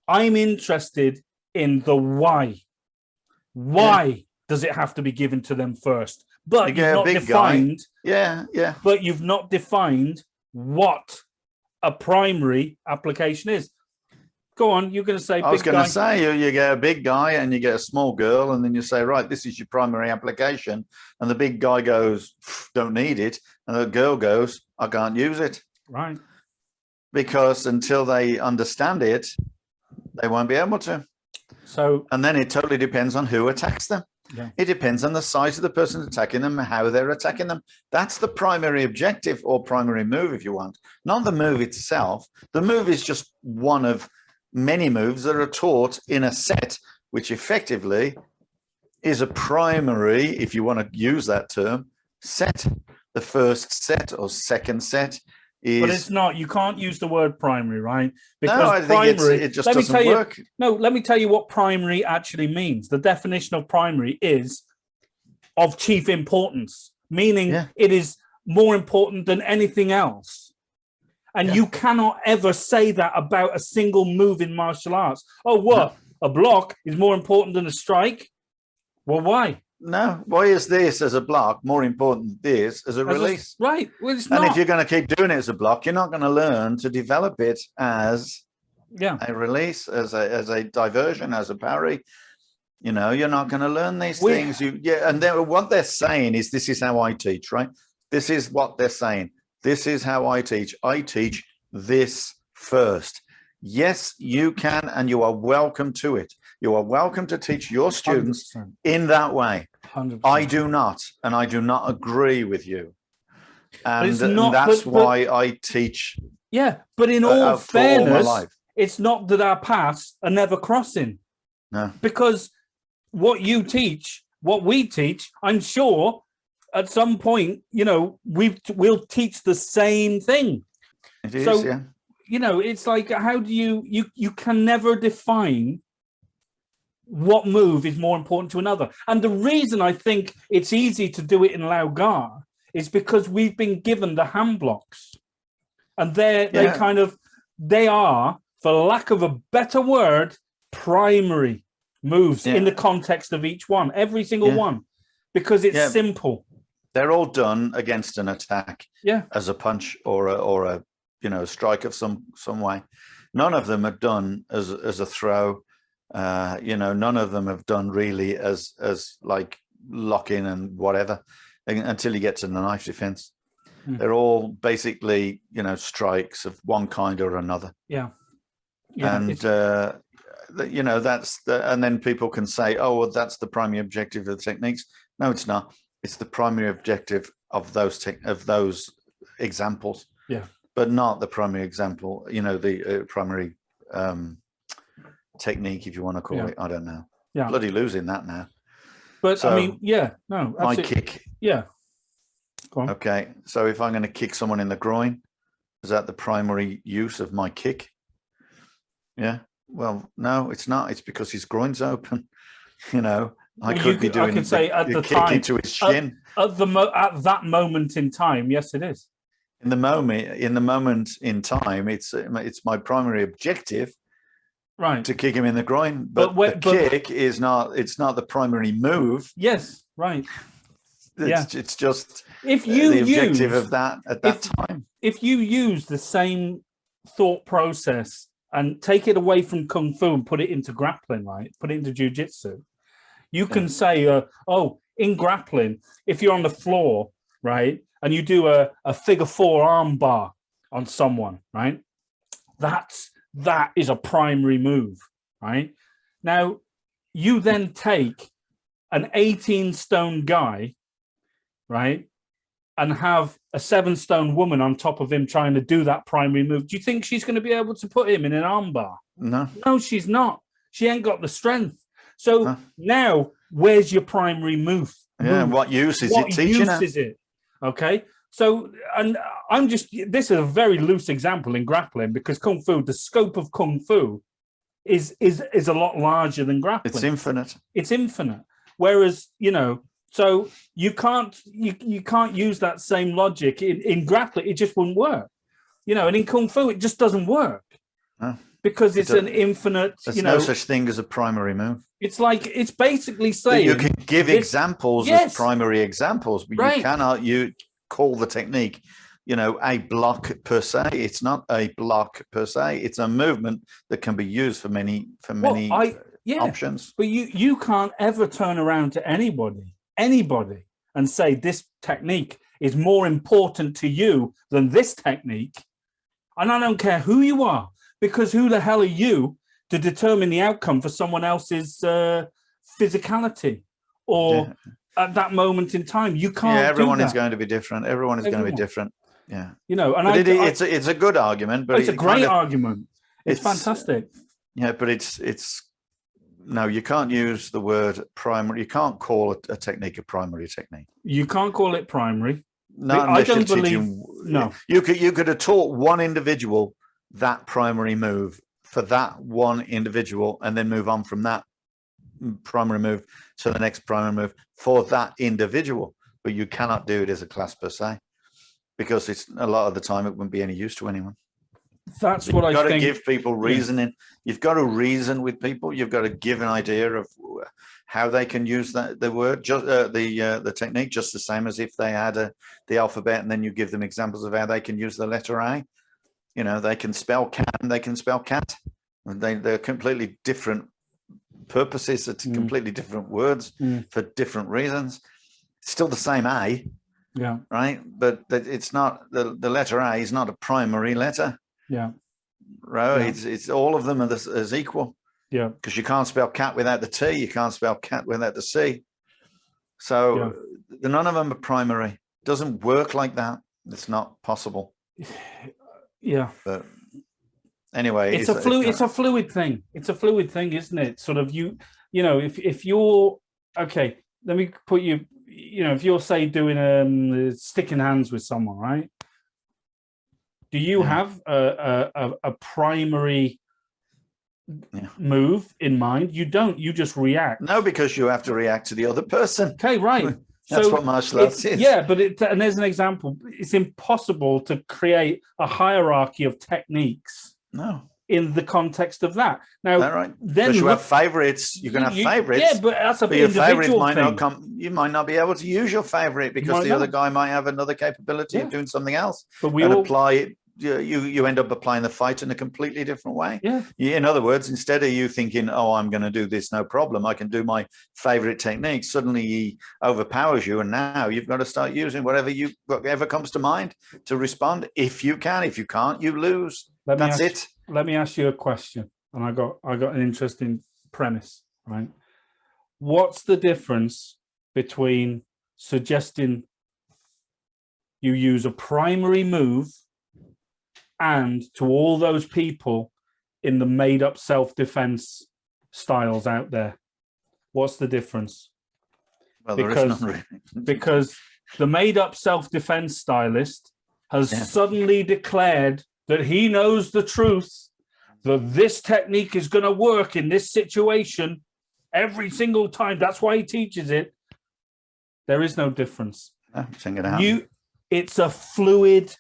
I'm interested in the why. Why does it have to be given to them first? But you've not defined. Yeah. But you've not defined what a primary application is. Go on, you're going to say. I was going to say you get a big guy and you get a small girl, and then you say, right, this is your primary application, and the big guy goes, don't need it, and the girl goes, I can't use it. Right. Because until they understand it, they won't be able to. So, and then it totally depends on who attacks them. Yeah. It depends on the size of the person attacking them, how they're attacking them. That's the primary objective or primary move, if you want. Not the move itself. The move is just one of many moves that are taught in a set, which effectively is a primary, if you want to use that term, set. The first set or second set is... But it's not. You can't use the word primary, right? No, I think it just doesn't work. Let me tell you what primary actually means. The definition of primary is of chief importance, meaning it is more important than anything else. And you cannot ever say that about a single move in martial arts. Oh, what? A block is more important than a strike? Well, why? No. Why is this as a block more important than this as a release? Right. Well, it's and not. If you're going to keep doing it as a block, you're not going to learn to develop it as a release, as a diversion, as a parry. You know, you're not going to learn these things. And what they're saying is, this is how I teach, right? This is what they're saying. This is how I teach. I teach this first. Yes, you can, and you are welcome to it. You are welcome to teach your students 100%. In that way. 100%. I do not, and I do not agree with you. And that's why I teach. Yeah, but in all fairness, it's not that our paths are never crossing. No. Because what you teach, what we teach, I'm sure at some point, you know, we'll teach the same thing. It is, yeah. You know, it's like, how do you can never define what move is more important to another. And the reason I think it's easy to do it in Lao Gar is because we've been given the hand blocks. And they are, for lack of a better word, primary moves in the context of each one, every single one, because it's simple. They're all done against an attack as a punch or a strike of some way. None of them are done as a throw. None of them have done really as like lock-in and whatever until you get to the knife defense. They're all basically, strikes of one kind or another. Yeah. And, and then people can say, oh, well, that's the primary objective of the techniques. No, it's not. It's the primary objective of those examples. Yeah. But not the primary example, the primary technique, if you want to call it. I don't know. Yeah. Bloody losing that now. But so, I mean, no. My kick. Yeah. Go on. Okay. So if I'm going to kick someone in the groin, is that the primary use of my kick? Yeah. Well, no, it's not. It's because his groin's open. I could be doing the kick into his shin. At that moment in time, yes, it is. In the moment in time, it's my primary objective, right, to kick him in the groin. But the kick is not. It's not the primary move. Yes, right. It's just if you the objective of that at that time. If you use the same thought process and take it away from kung fu and put it into grappling, right? Put it into jiu-jitsu. You can say, in grappling, if you're on the floor, right, and you do a figure 4 arm bar on someone, right, that is a primary move, right? Now, you then take an 18-stone guy, right, and have a 7-stone woman on top of him trying to do that primary move. Do you think she's going to be able to put him in an arm bar? No. No, she's not. She ain't got the strength. So now, where's your primary move? Yeah, what use is it teaching her? What use is it? Okay. So, and this is a very loose example in grappling because Kung Fu, the scope of Kung Fu is a lot larger than grappling. It's infinite. It's infinite. Whereas, so you can't use that same logic in grappling. It just wouldn't work. And in Kung Fu, it just doesn't work. No. Because it's an infinite, There's no such thing as a primary move. It's like, it's basically saying... You can give examples as primary examples, but you cannot call the technique, a block per se. It's not a block per se. It's a movement that can be used for many options. But you can't ever turn around to anybody, and say this technique is more important to you than this technique. And I don't care who you are. Because who the hell are you to determine the outcome for someone else's physicality or at that moment in time. You can't. Yeah, everyone do is that. going to be different. Everyone is going to be different. Yeah, you know, and but it's a good argument, but it's a great argument. It's fantastic. Yeah, but it's no, you can't use the word primary. You can't call a technique a primary technique. You can't call it primary. No, I don't believe. No, you could have taught one individual that primary move for that one individual, and then move on from that primary move to the next primary move for that individual. But you cannot do it as a class per se, because it's a lot of the time it wouldn't be any use to anyone. That's what I think. You've got to give people reasoning. You've got to reason with people. You've got to give an idea of how they can use the word, the technique, just the same as if they had the alphabet, and then you give them examples of how they can use the letter A. You know, they can spell can, they can spell cat. They're completely different purposes. It's completely different words for different reasons. Still the same A. Yeah. Right. But it's not the letter A is not a primary letter. Yeah. Right. Yeah. It's all of them are as equal. Yeah. Because you can't spell cat without the T. You can't spell cat without the C. So none of them are primary. It doesn't work like that. It's not possible. Yeah. But anyway, it's a fluid thing. It's a fluid thing, isn't it? Sort of you know, if you're okay, let me put you, you know, if you're say doing sticking hands with someone, right? Do you have a primary move in mind? You don't. You just react. No, because you have to react to the other person. Okay, right. That's what martial arts is. Yeah, but and there's an example. It's impossible to create a hierarchy of techniques. No. In the context of that. Now, right. Then you have favorites. You can have favorites. Yeah, but that's a your favorite might not come. You might not be able to use your favorite because the other guy might have another capability of doing something else. But we apply it. You end up applying the fight in a completely different way. Yeah. In other words, instead of you thinking, "Oh, I'm going to do this, no problem. I can do my favorite technique," suddenly he overpowers you, and now you've got to start using whatever comes to mind to respond. If you can, if you can't, you lose. That's it. Let me ask you a question, and I got an interesting premise. Right? What's the difference between suggesting you use a primary move and to all those people in the made-up self-defense styles out there? What's the difference? Well, there is none really. Because the made-up self-defense stylist has suddenly declared that he knows the truth, that this technique is going to work in this situation every single time. That's why he teaches it. There is no difference. It's a fluid,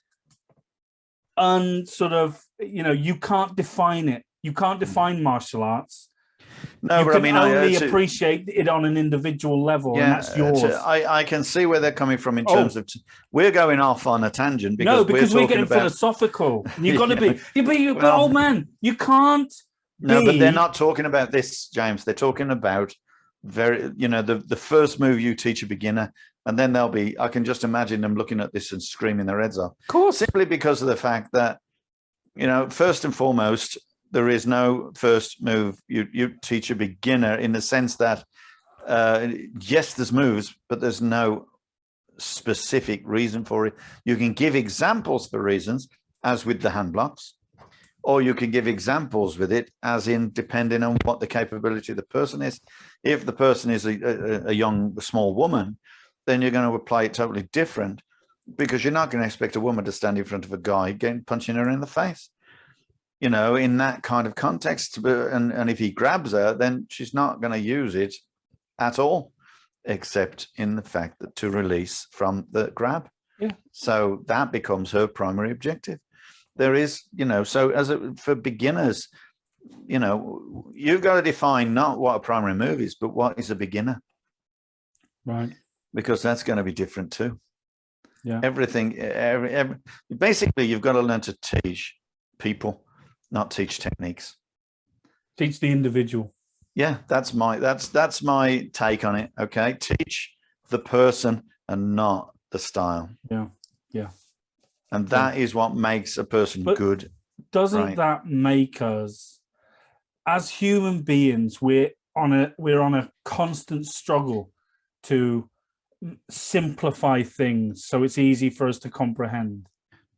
sort of, you know, you can't define it. You can't define martial arts. No, you but can I mean, only appreciate it on an individual level, and that's yours. I can see where they're coming from in terms of we're going off on a tangent because we're getting philosophical. You've got to be. But old man, you can't. No, but they're not talking about this, James. They're talking about the first move you teach a beginner, and then they'll be. I can just imagine them looking at this and screaming their heads off. Of course, simply because of the fact that, first and foremost, there is no first move you teach a beginner in the sense that, yes, there's moves, but there's no specific reason for it. You can give examples for reasons, as with the hand blocks, or you can give examples with it, as in depending on what the capability of the person is. If the person is a young, small woman, then you're going to apply it totally different, because you're not going to expect a woman to stand in front of a guy punching her in the face. In that kind of context, and if he grabs her, then she's not going to use it at all, except in the fact that to release from the grab. Yeah. So that becomes her primary objective. There is, for beginners, you've got to define not what a primary move is, but what is a beginner. Right. Because that's going to be different too. Yeah. Everything, basically, you've got to learn to teach people, not teach techniques. Teach the individual. Yeah, that's my take on it. Okay, teach the person and not the style. Yeah. And that is what makes a person good. Doesn't that make us, as human beings, we're on a constant struggle to simplify things so it's easy for us to comprehend.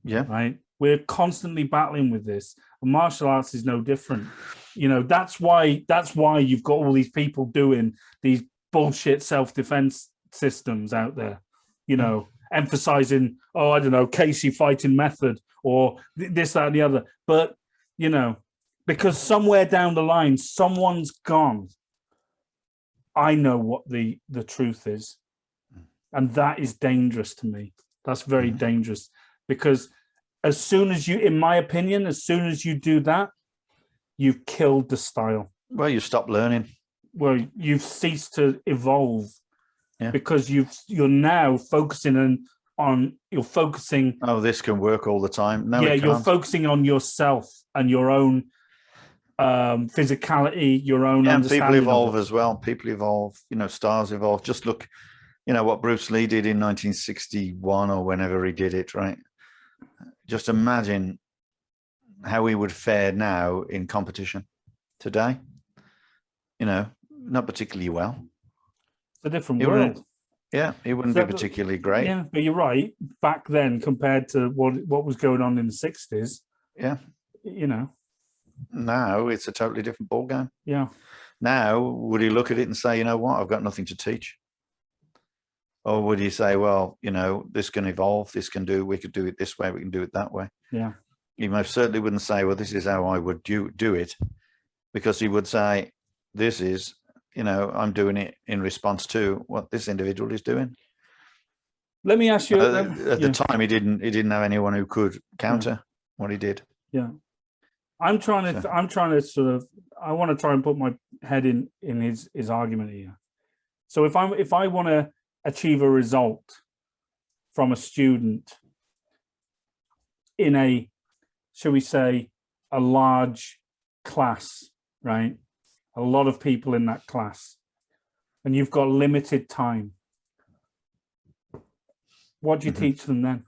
Yeah. Right. We're constantly battling with this. And martial arts is no different. That's why you've got all these people doing these bullshit self-defense systems out there, emphasizing, I don't know, Casey fighting method or this, that, and the other. But, because somewhere down the line, someone's gone, I know what the truth is. And that is dangerous to me. That's very dangerous, because as soon as in my opinion, as soon as you do that, you've killed the style. Well, you stop learning. Well, you've ceased to evolve, because you're now focusing on Oh, this can work all the time. No, you're focusing on yourself and your own physicality, your own understanding. And people evolve as well. People evolve. Stars evolve. Just look, what Bruce Lee did in 1961 or whenever he did it, right? Just imagine how he would fare now in competition today. Not particularly well. It's a different world. It wouldn't be particularly great. Yeah, but you're right. Back then, compared to what was going on in the 60s. Yeah. Now it's a totally different ballgame. Yeah. Now, would he look at it and say, you know what, I've got nothing to teach? Or would he say, well, this can evolve, we could do it this way, we can do it that way. Yeah. He most certainly wouldn't say, well, this is how I would do it, because he would say, this is, I'm doing it in response to what this individual is doing. Let me ask you. At the time, he didn't have anyone who could counter what he did. Yeah. I want to try and put my head in his argument here. So if I want to achieve a result from a student in a, shall we say, a large class, right? A lot of people in that class, and you've got limited time. What do you teach them then?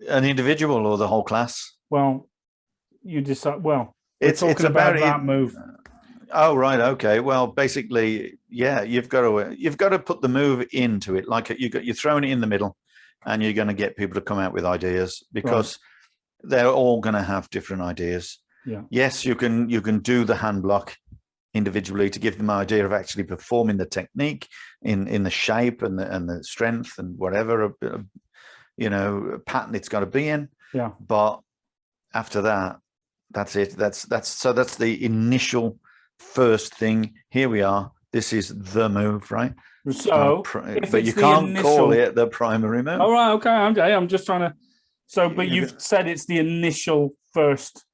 An individual or the whole class? Well, you decide. Well, it's about that move. Oh, right. Okay. Well, basically, you've got to put the move into it. Like you're throwing it in the middle, and you're going to get people to come out with ideas, because they're all going to have different ideas. Yeah. Yes, you can do the hand block individually to give them an idea of actually performing the technique in the shape and the strength and whatever pattern it's got to be in. Yeah. But after that, that's it. That's the initial first thing. Here we are. This is the move, right? So, but you can't call it the primary move. All right. Okay. I'm just trying to. So, but you've said it's the initial first.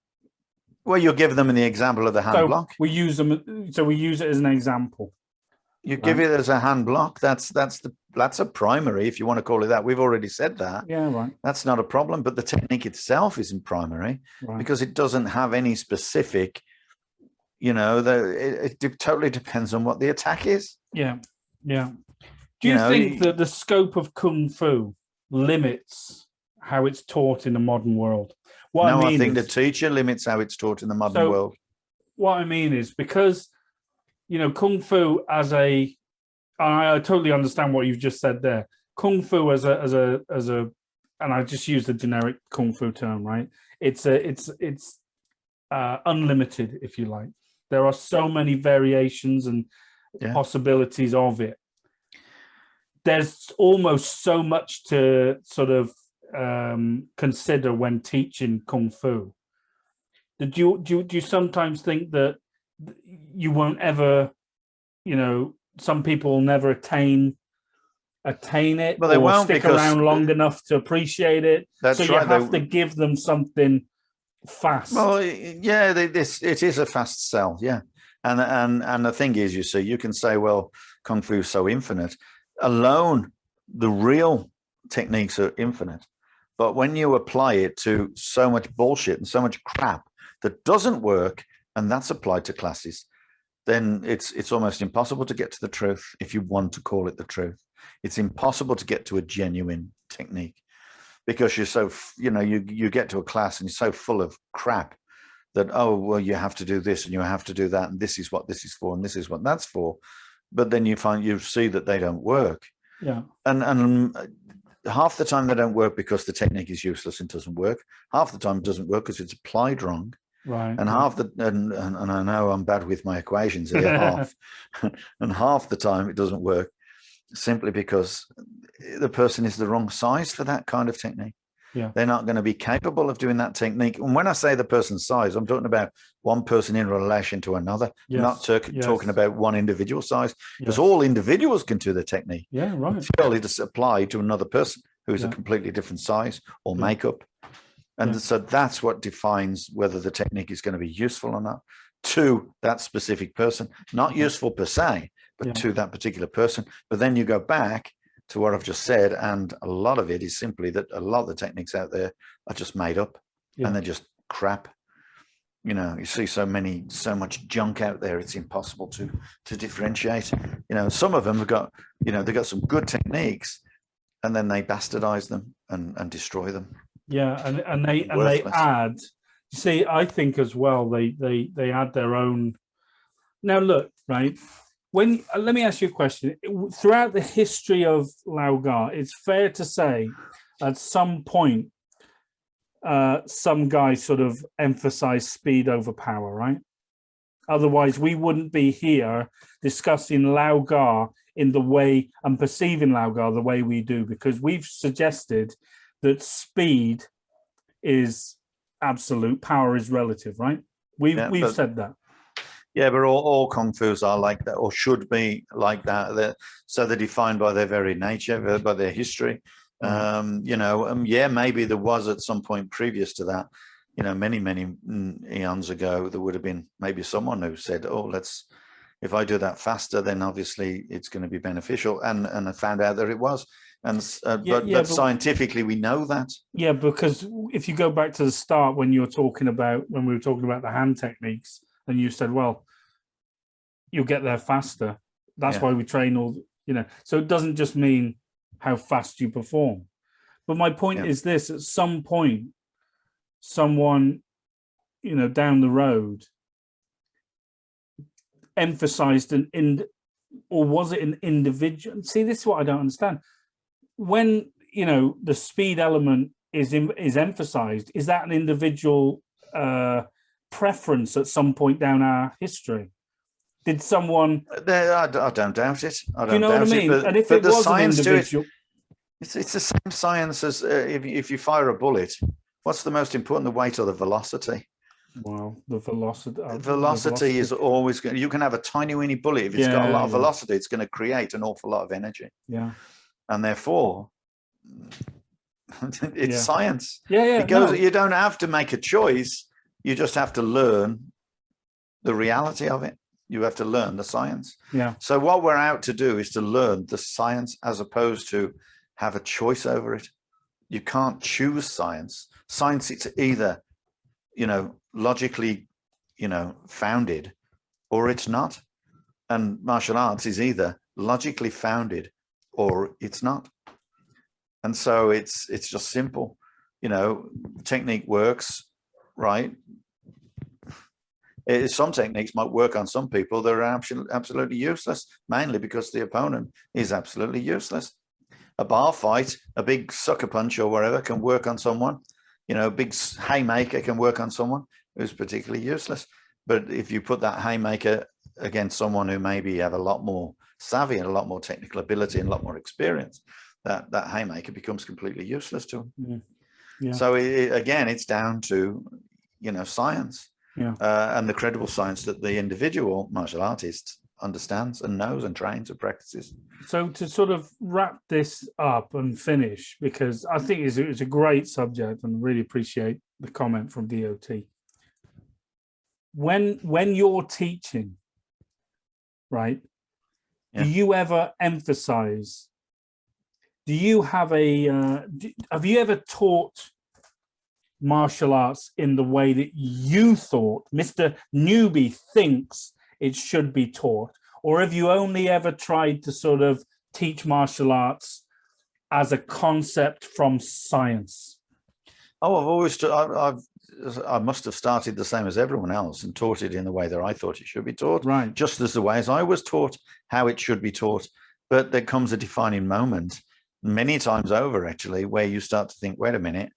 Well, you're giving them the example of the hand block. We use them. So we use it as an example. You give it as a hand block. That's a primary, if you want to call it that. We've already said that. Yeah, right. That's not a problem. But the technique itself isn't primary, because it doesn't have any specific. It totally depends on what the attack is. Yeah, yeah. Do you think that the scope of Kung Fu limits how it's taught in the modern world? I think the teacher limits how it's taught in the modern world. What I mean is, because Kung Fu I totally understand what you've just said there. Kung Fu as a, and I just use the generic Kung Fu term, right? It's unlimited, if you like. There are so many variations and possibilities of it. There's almost so much to sort of consider when teaching Kung Fu. Do you sometimes think that you won't ever, some people will never attain it, well, they won't stick around long enough to appreciate it? That's so you have to give them something fast. Well, yeah, it is a fast sell, yeah. And the thing is, you see, you can say, well, Kung Fu is so infinite. Alone, the real techniques are infinite. But when you apply it to so much bullshit and so much crap that doesn't work, and that's applied to classes, then it's almost impossible to get to the truth if you want to call it the truth. It's impossible to get to a genuine technique, because you're so, you get to a class and you're so full of crap that, oh, well, you have to do this and you have to do that, and this is what this is for and this is what that's for. but then you see that they don't work. Yeah. And half the time they don't work because the technique is useless and doesn't work. Half the time it doesn't work because it's applied wrong. Right. And and I know I'm bad with my equations here, and half the time it doesn't work simply because the person is the wrong size for that kind of technique. Yeah. They're not going to be capable of doing that technique. And when I say the person's size, I'm talking about one person in relation to another. Yes. I'm not talking about one individual size, because all individuals can do the technique. Yeah, right. Until it is applied to another person who's a completely different size or makeup. And so that's what defines whether the technique is going to be useful or not to that specific person. Not useful per se, but to that particular person. But then you go back to what I've just said, and a lot of it is simply that a lot of the techniques out there are just made up and they're just crap. You know, you see so much junk out there, it's impossible to differentiate. You know, some of them have got, they've got some good techniques, and then they bastardize them and destroy them. Yeah, and they add. You see, I think as well they add their own. Now look, right. Let me ask you a question. Throughout the history of Laogar, it's fair to say, at some point, some guys sort of emphasize speed over power, right? Otherwise, we wouldn't be here discussing Laogar in the way and perceiving Laogar the way we do, because we've suggested that speed is absolute, power is relative, right? We've said that. Yeah, but all kung fus are like that, or should be like that. So they're defined by their very nature, by their history. Maybe there was at some point previous to that, many eons ago, there would have been maybe someone who said, "Oh, if I do that faster, then obviously it's going to be beneficial," and I found out that it was. But scientifically, we know that. Yeah, because if you go back to the start when we were talking about the hand techniques, and you said, well, you'll get there faster. That's why we train so it doesn't just mean how fast you perform. But my point is this: at some point, someone, down the road emphasized or was it an individual? See, this is what I don't understand. When the speed element is emphasized, is that an individual preference at some point down our history? Did someone? I don't doubt it. I don't Do you know what I mean? And if it was an individual, it's the same science as if you fire a bullet. What's the most important, the weight or the velocity? Well, the velocity. Velocity is always going. You can have a tiny weeny bullet. If it's got a lot of velocity, it's going to create an awful lot of energy. Yeah. And therefore, it's science. Yeah. You don't have to make a choice. You just have to learn the reality of it. You have to learn the science. Yeah. So what we're out to do is to learn the science as opposed to have a choice over it. You can't choose science. Science, it's either, logically, founded, or it's not. And martial arts is either logically founded or it's not. And so it's just simple. Technique works, right? Some techniques might work on some people that are absolutely useless, mainly because the opponent is absolutely useless. A bar fight, a big sucker punch or whatever can work on someone. A big haymaker can work on someone who's particularly useless. But if you put that haymaker against someone who maybe have a lot more savvy and a lot more technical ability and a lot more experience, that haymaker becomes completely useless to them. Yeah. So again, it's down to, science. Yeah. And the credible science that the individual martial artist understands and knows and trains and practices. So to sort of wrap this up and finish, because I think it's a great subject and really appreciate the comment from DOT. When you're teaching, right, do you ever emphasize, have you ever taught martial arts in the way that you thought Mr. Newbie thinks it should be taught, or have you only ever tried to sort of teach martial arts as a concept from science? Oh, I've I must have started the same as everyone else and taught it in the way that I thought it should be taught, Right. just as the way as I was taught how it should be taught. But there comes a defining moment, many times over actually, where you start to think, wait a minute,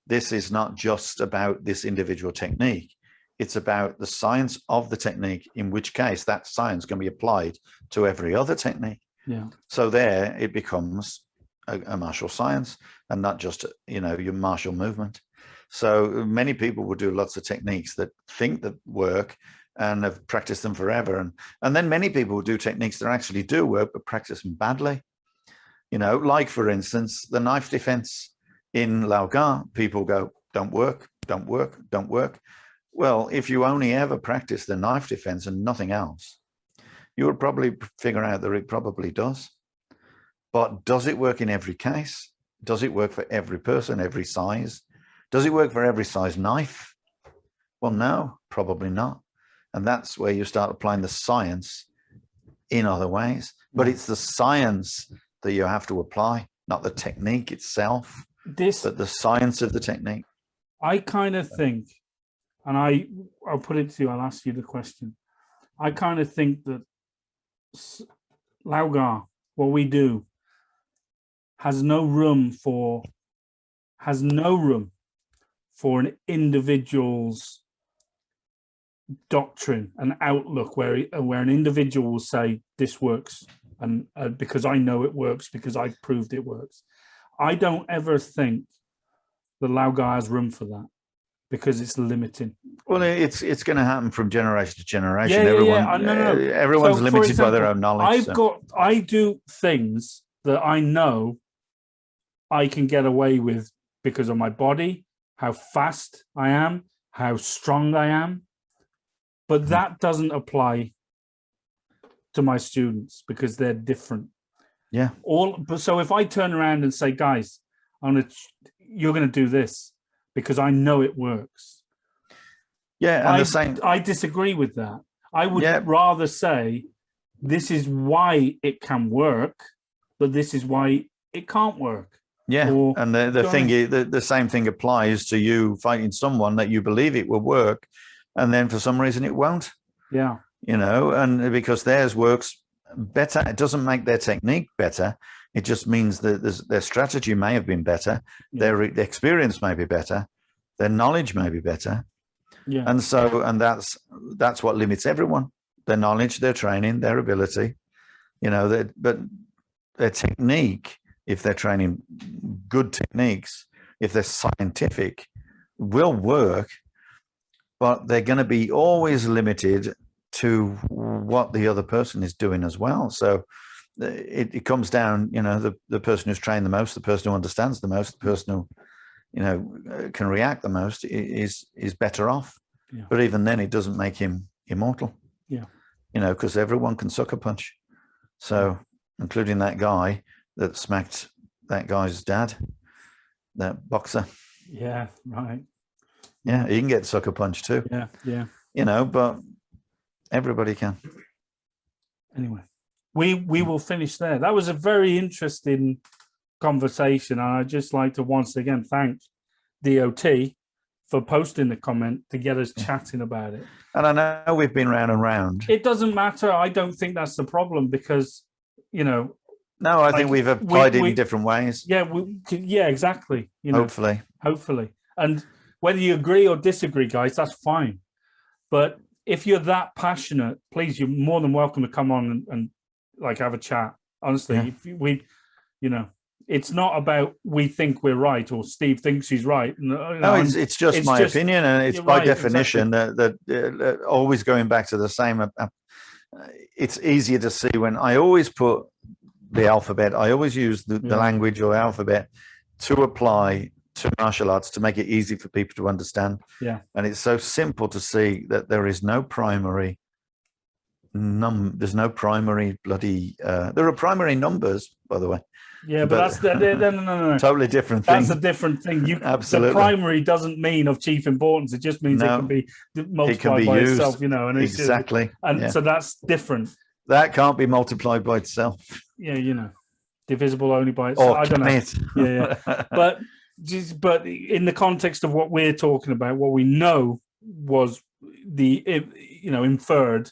this is not just about this individual technique. It's about the science of the technique, in which case that science can be applied to every other technique. Yeah. So there it becomes a martial science and not just, you know, your martial movement. So many people will do lots of techniques that think that work and have practiced them forever. And then many people will do techniques that actually do work, but practice them badly. You know, like for instance, the knife defense in Lao Ga, people go, don't work, don't work, don't work. Well, if you only ever practice the knife defense and nothing else, you would probably figure out that it probably does. But does it work in every case? Does it work for every person, every size? Does it work for every size knife? Well, no, probably not. And that's where you start applying the science in other ways. But it's the science that you have to apply, not the technique itself, but the science of the technique. I kind of think, and I'll put it to you, I'll ask you the question. I kind of think that Lao Ga, what we do, has no room for an individual's doctrine and outlook where an individual will say this works and because I know it works, because I've proved it works. I don't ever think the Lao Ga has room for that because it's limiting. Well, it's going to happen from generation to generation. Yeah, Everyone's so, limited example, by their own knowledge. I do things that I know I can get away with because of my body, how fast I am, how strong I am. But that doesn't apply to my students because they're different. Yeah. So if I turn around and say, guys, you're going to do this because I know it works. Yeah, and I disagree with that. I would rather say this is why it can work, but this is why it can't work. Yeah, and the same thing applies to you fighting someone that you believe it will work, and then for some reason it won't. Yeah, you know, and because theirs works better, it doesn't make their technique better. It just means that their strategy may have been better, their experience may be better, their knowledge may be better. Yeah, and that's what limits everyone: their knowledge, their training, their ability. You know, but their technique. If they're training good techniques, if they're scientific, will work, but they're going to be always limited to what the other person is doing as well. So it comes down, you know, the person who's trained the most, the person who understands the most, the person who, you know, can react the most is better off. Yeah. But even then, it doesn't make him immortal. Yeah, you know, because everyone can sucker punch. So, including that guy that smacked that guy's dad, that boxer. Yeah, right. Yeah, he can get sucker punched too. Yeah, yeah. You know, but everybody can. Anyway, we will finish there. That was a very interesting conversation. And I'd just like to once again thank DOT for posting the comment to get us chatting about it. And I know we've been round and round. It doesn't matter. I don't think that's the problem because, you know, no, I think we've applied it in different ways. Yeah, exactly. You know, hopefully. And whether you agree or disagree, guys, that's fine. But if you're that passionate, please, you're more than welcome to come on and like have a chat. Honestly, if you know, it's not about we think we're right or Steve thinks he's right. No, it's just my opinion, and it's by definition that always going back to the same. It's easier to see when I always put the alphabet. I always use the language or alphabet to apply to martial arts to make it easy for people to understand. Yeah, and it's so simple to see that there is no primary. There's no primary bloody. There are primary numbers, by the way. Yeah, but that's no. Totally different thing. That's a different thing. Absolutely. The primary doesn't mean of chief importance. It just means it can be multiplied by itself. You know, and exactly. So that's different. That can't be multiplied by itself. Yeah, you know, divisible only by itself. I don't know. Yeah. But but in the context of what we're talking about, what we know was the inferred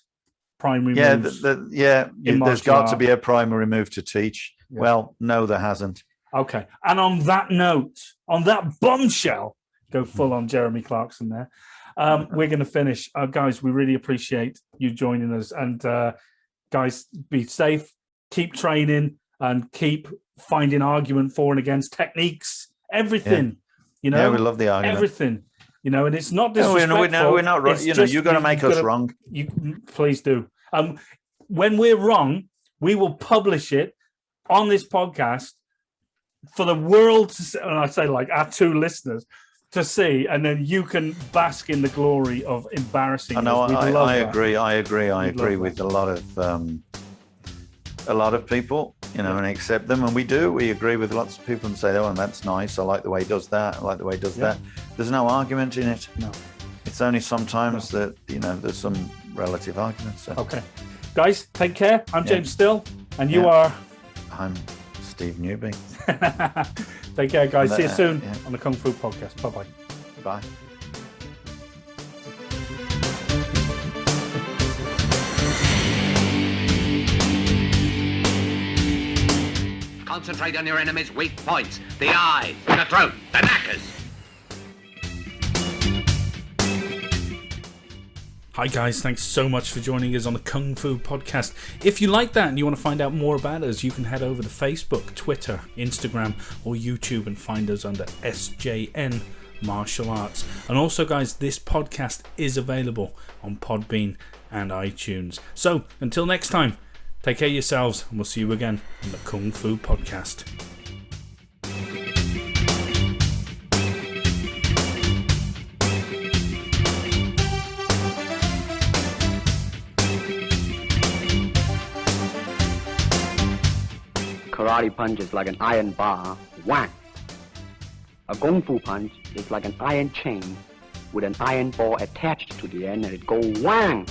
primary moves. There's got to be a primary move to teach. Yeah. Well, no, there hasn't. Okay. And on that note, on that bombshell, go full on Jeremy Clarkson there. We're going to finish. Guys, we really appreciate you joining us. And guys, be safe, keep training, and keep finding argument for and against techniques, everything. You know, yeah, we love the argument. Everything. You know, and it's not disrespectful. We're not right. You know, you're going to make us wrong. You please do. When we're wrong, we will publish it on this podcast for the world to see, and I say like our two listeners to see, and then you can bask in the glory of embarrassing. I know. I agree. I agree with that. a lot of people, you know, and accept them, and we do. We agree with lots of people and say, "Oh, and that's nice. I like the way he does that. I like the way he does that." There's no argument in it. No. It's only sometimes that, you know, there's some relative arguments. So. Okay, guys, take care. I'm James Still, and you are. I'm Steve Newby. Take care, guys. See you soon on the Kung Fu Podcast. Bye-bye. Bye. Concentrate on your enemy's weak points. The eyes, the throat, the knackers. Hi guys, thanks so much for joining us on the Kung Fu Podcast. If you like that and you want to find out more about us, you can head over to Facebook, Twitter, Instagram or YouTube and find us under SJN Martial Arts. And also guys, this podcast is available on Podbean and iTunes. So until next time, take care of yourselves and we'll see you again on the Kung Fu Podcast. Karate punch is like an iron bar, whack. A Kung Fu punch is like an iron chain with an iron ball attached to the end and it go whang.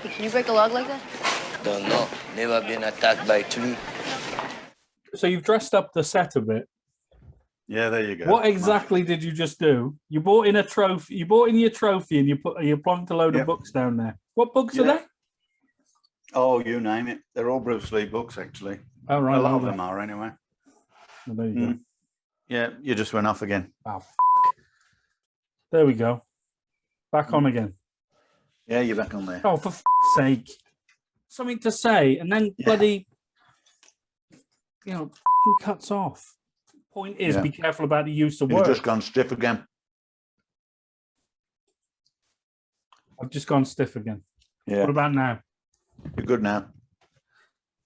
Can you break a log like that? Don't know. Never been attacked by tree. So you've dressed up the set a bit. Yeah, there you go. What exactly did you just do? You brought in a trophy. You brought in your trophy, and you plonked a load of books down there. What books are they? Oh, you name it. They're all Bruce Lee books, actually. Oh, right. A lot of them are, anyway. Well, there you go. Yeah, you just went off again. Oh, there we go. Back on again. Yeah, you're back on there. Oh, for sake. Something to say, and then bloody, cuts off. Point is, be careful about the use of words. You've just gone stiff again. I've just gone stiff again. Yeah. What about now? You're good now.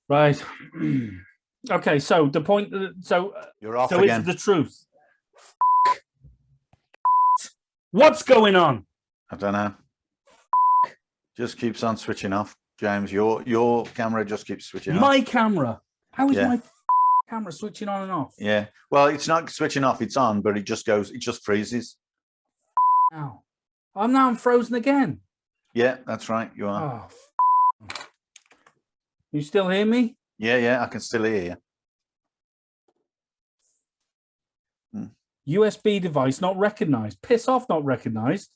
Right. Okay, so the point, you're off so again. It's the truth. What's going on? I don't know. Just keeps on switching off, James. Your camera just keeps switching off. My camera? How is my camera switching on and off? Yeah. Well, it's not switching off. It's on, but it just freezes. Now I'm frozen again. Yeah, that's right. You are. Oh, you still hear me? Yeah, I can still hear you. USB device not recognized. Piss off, not recognized.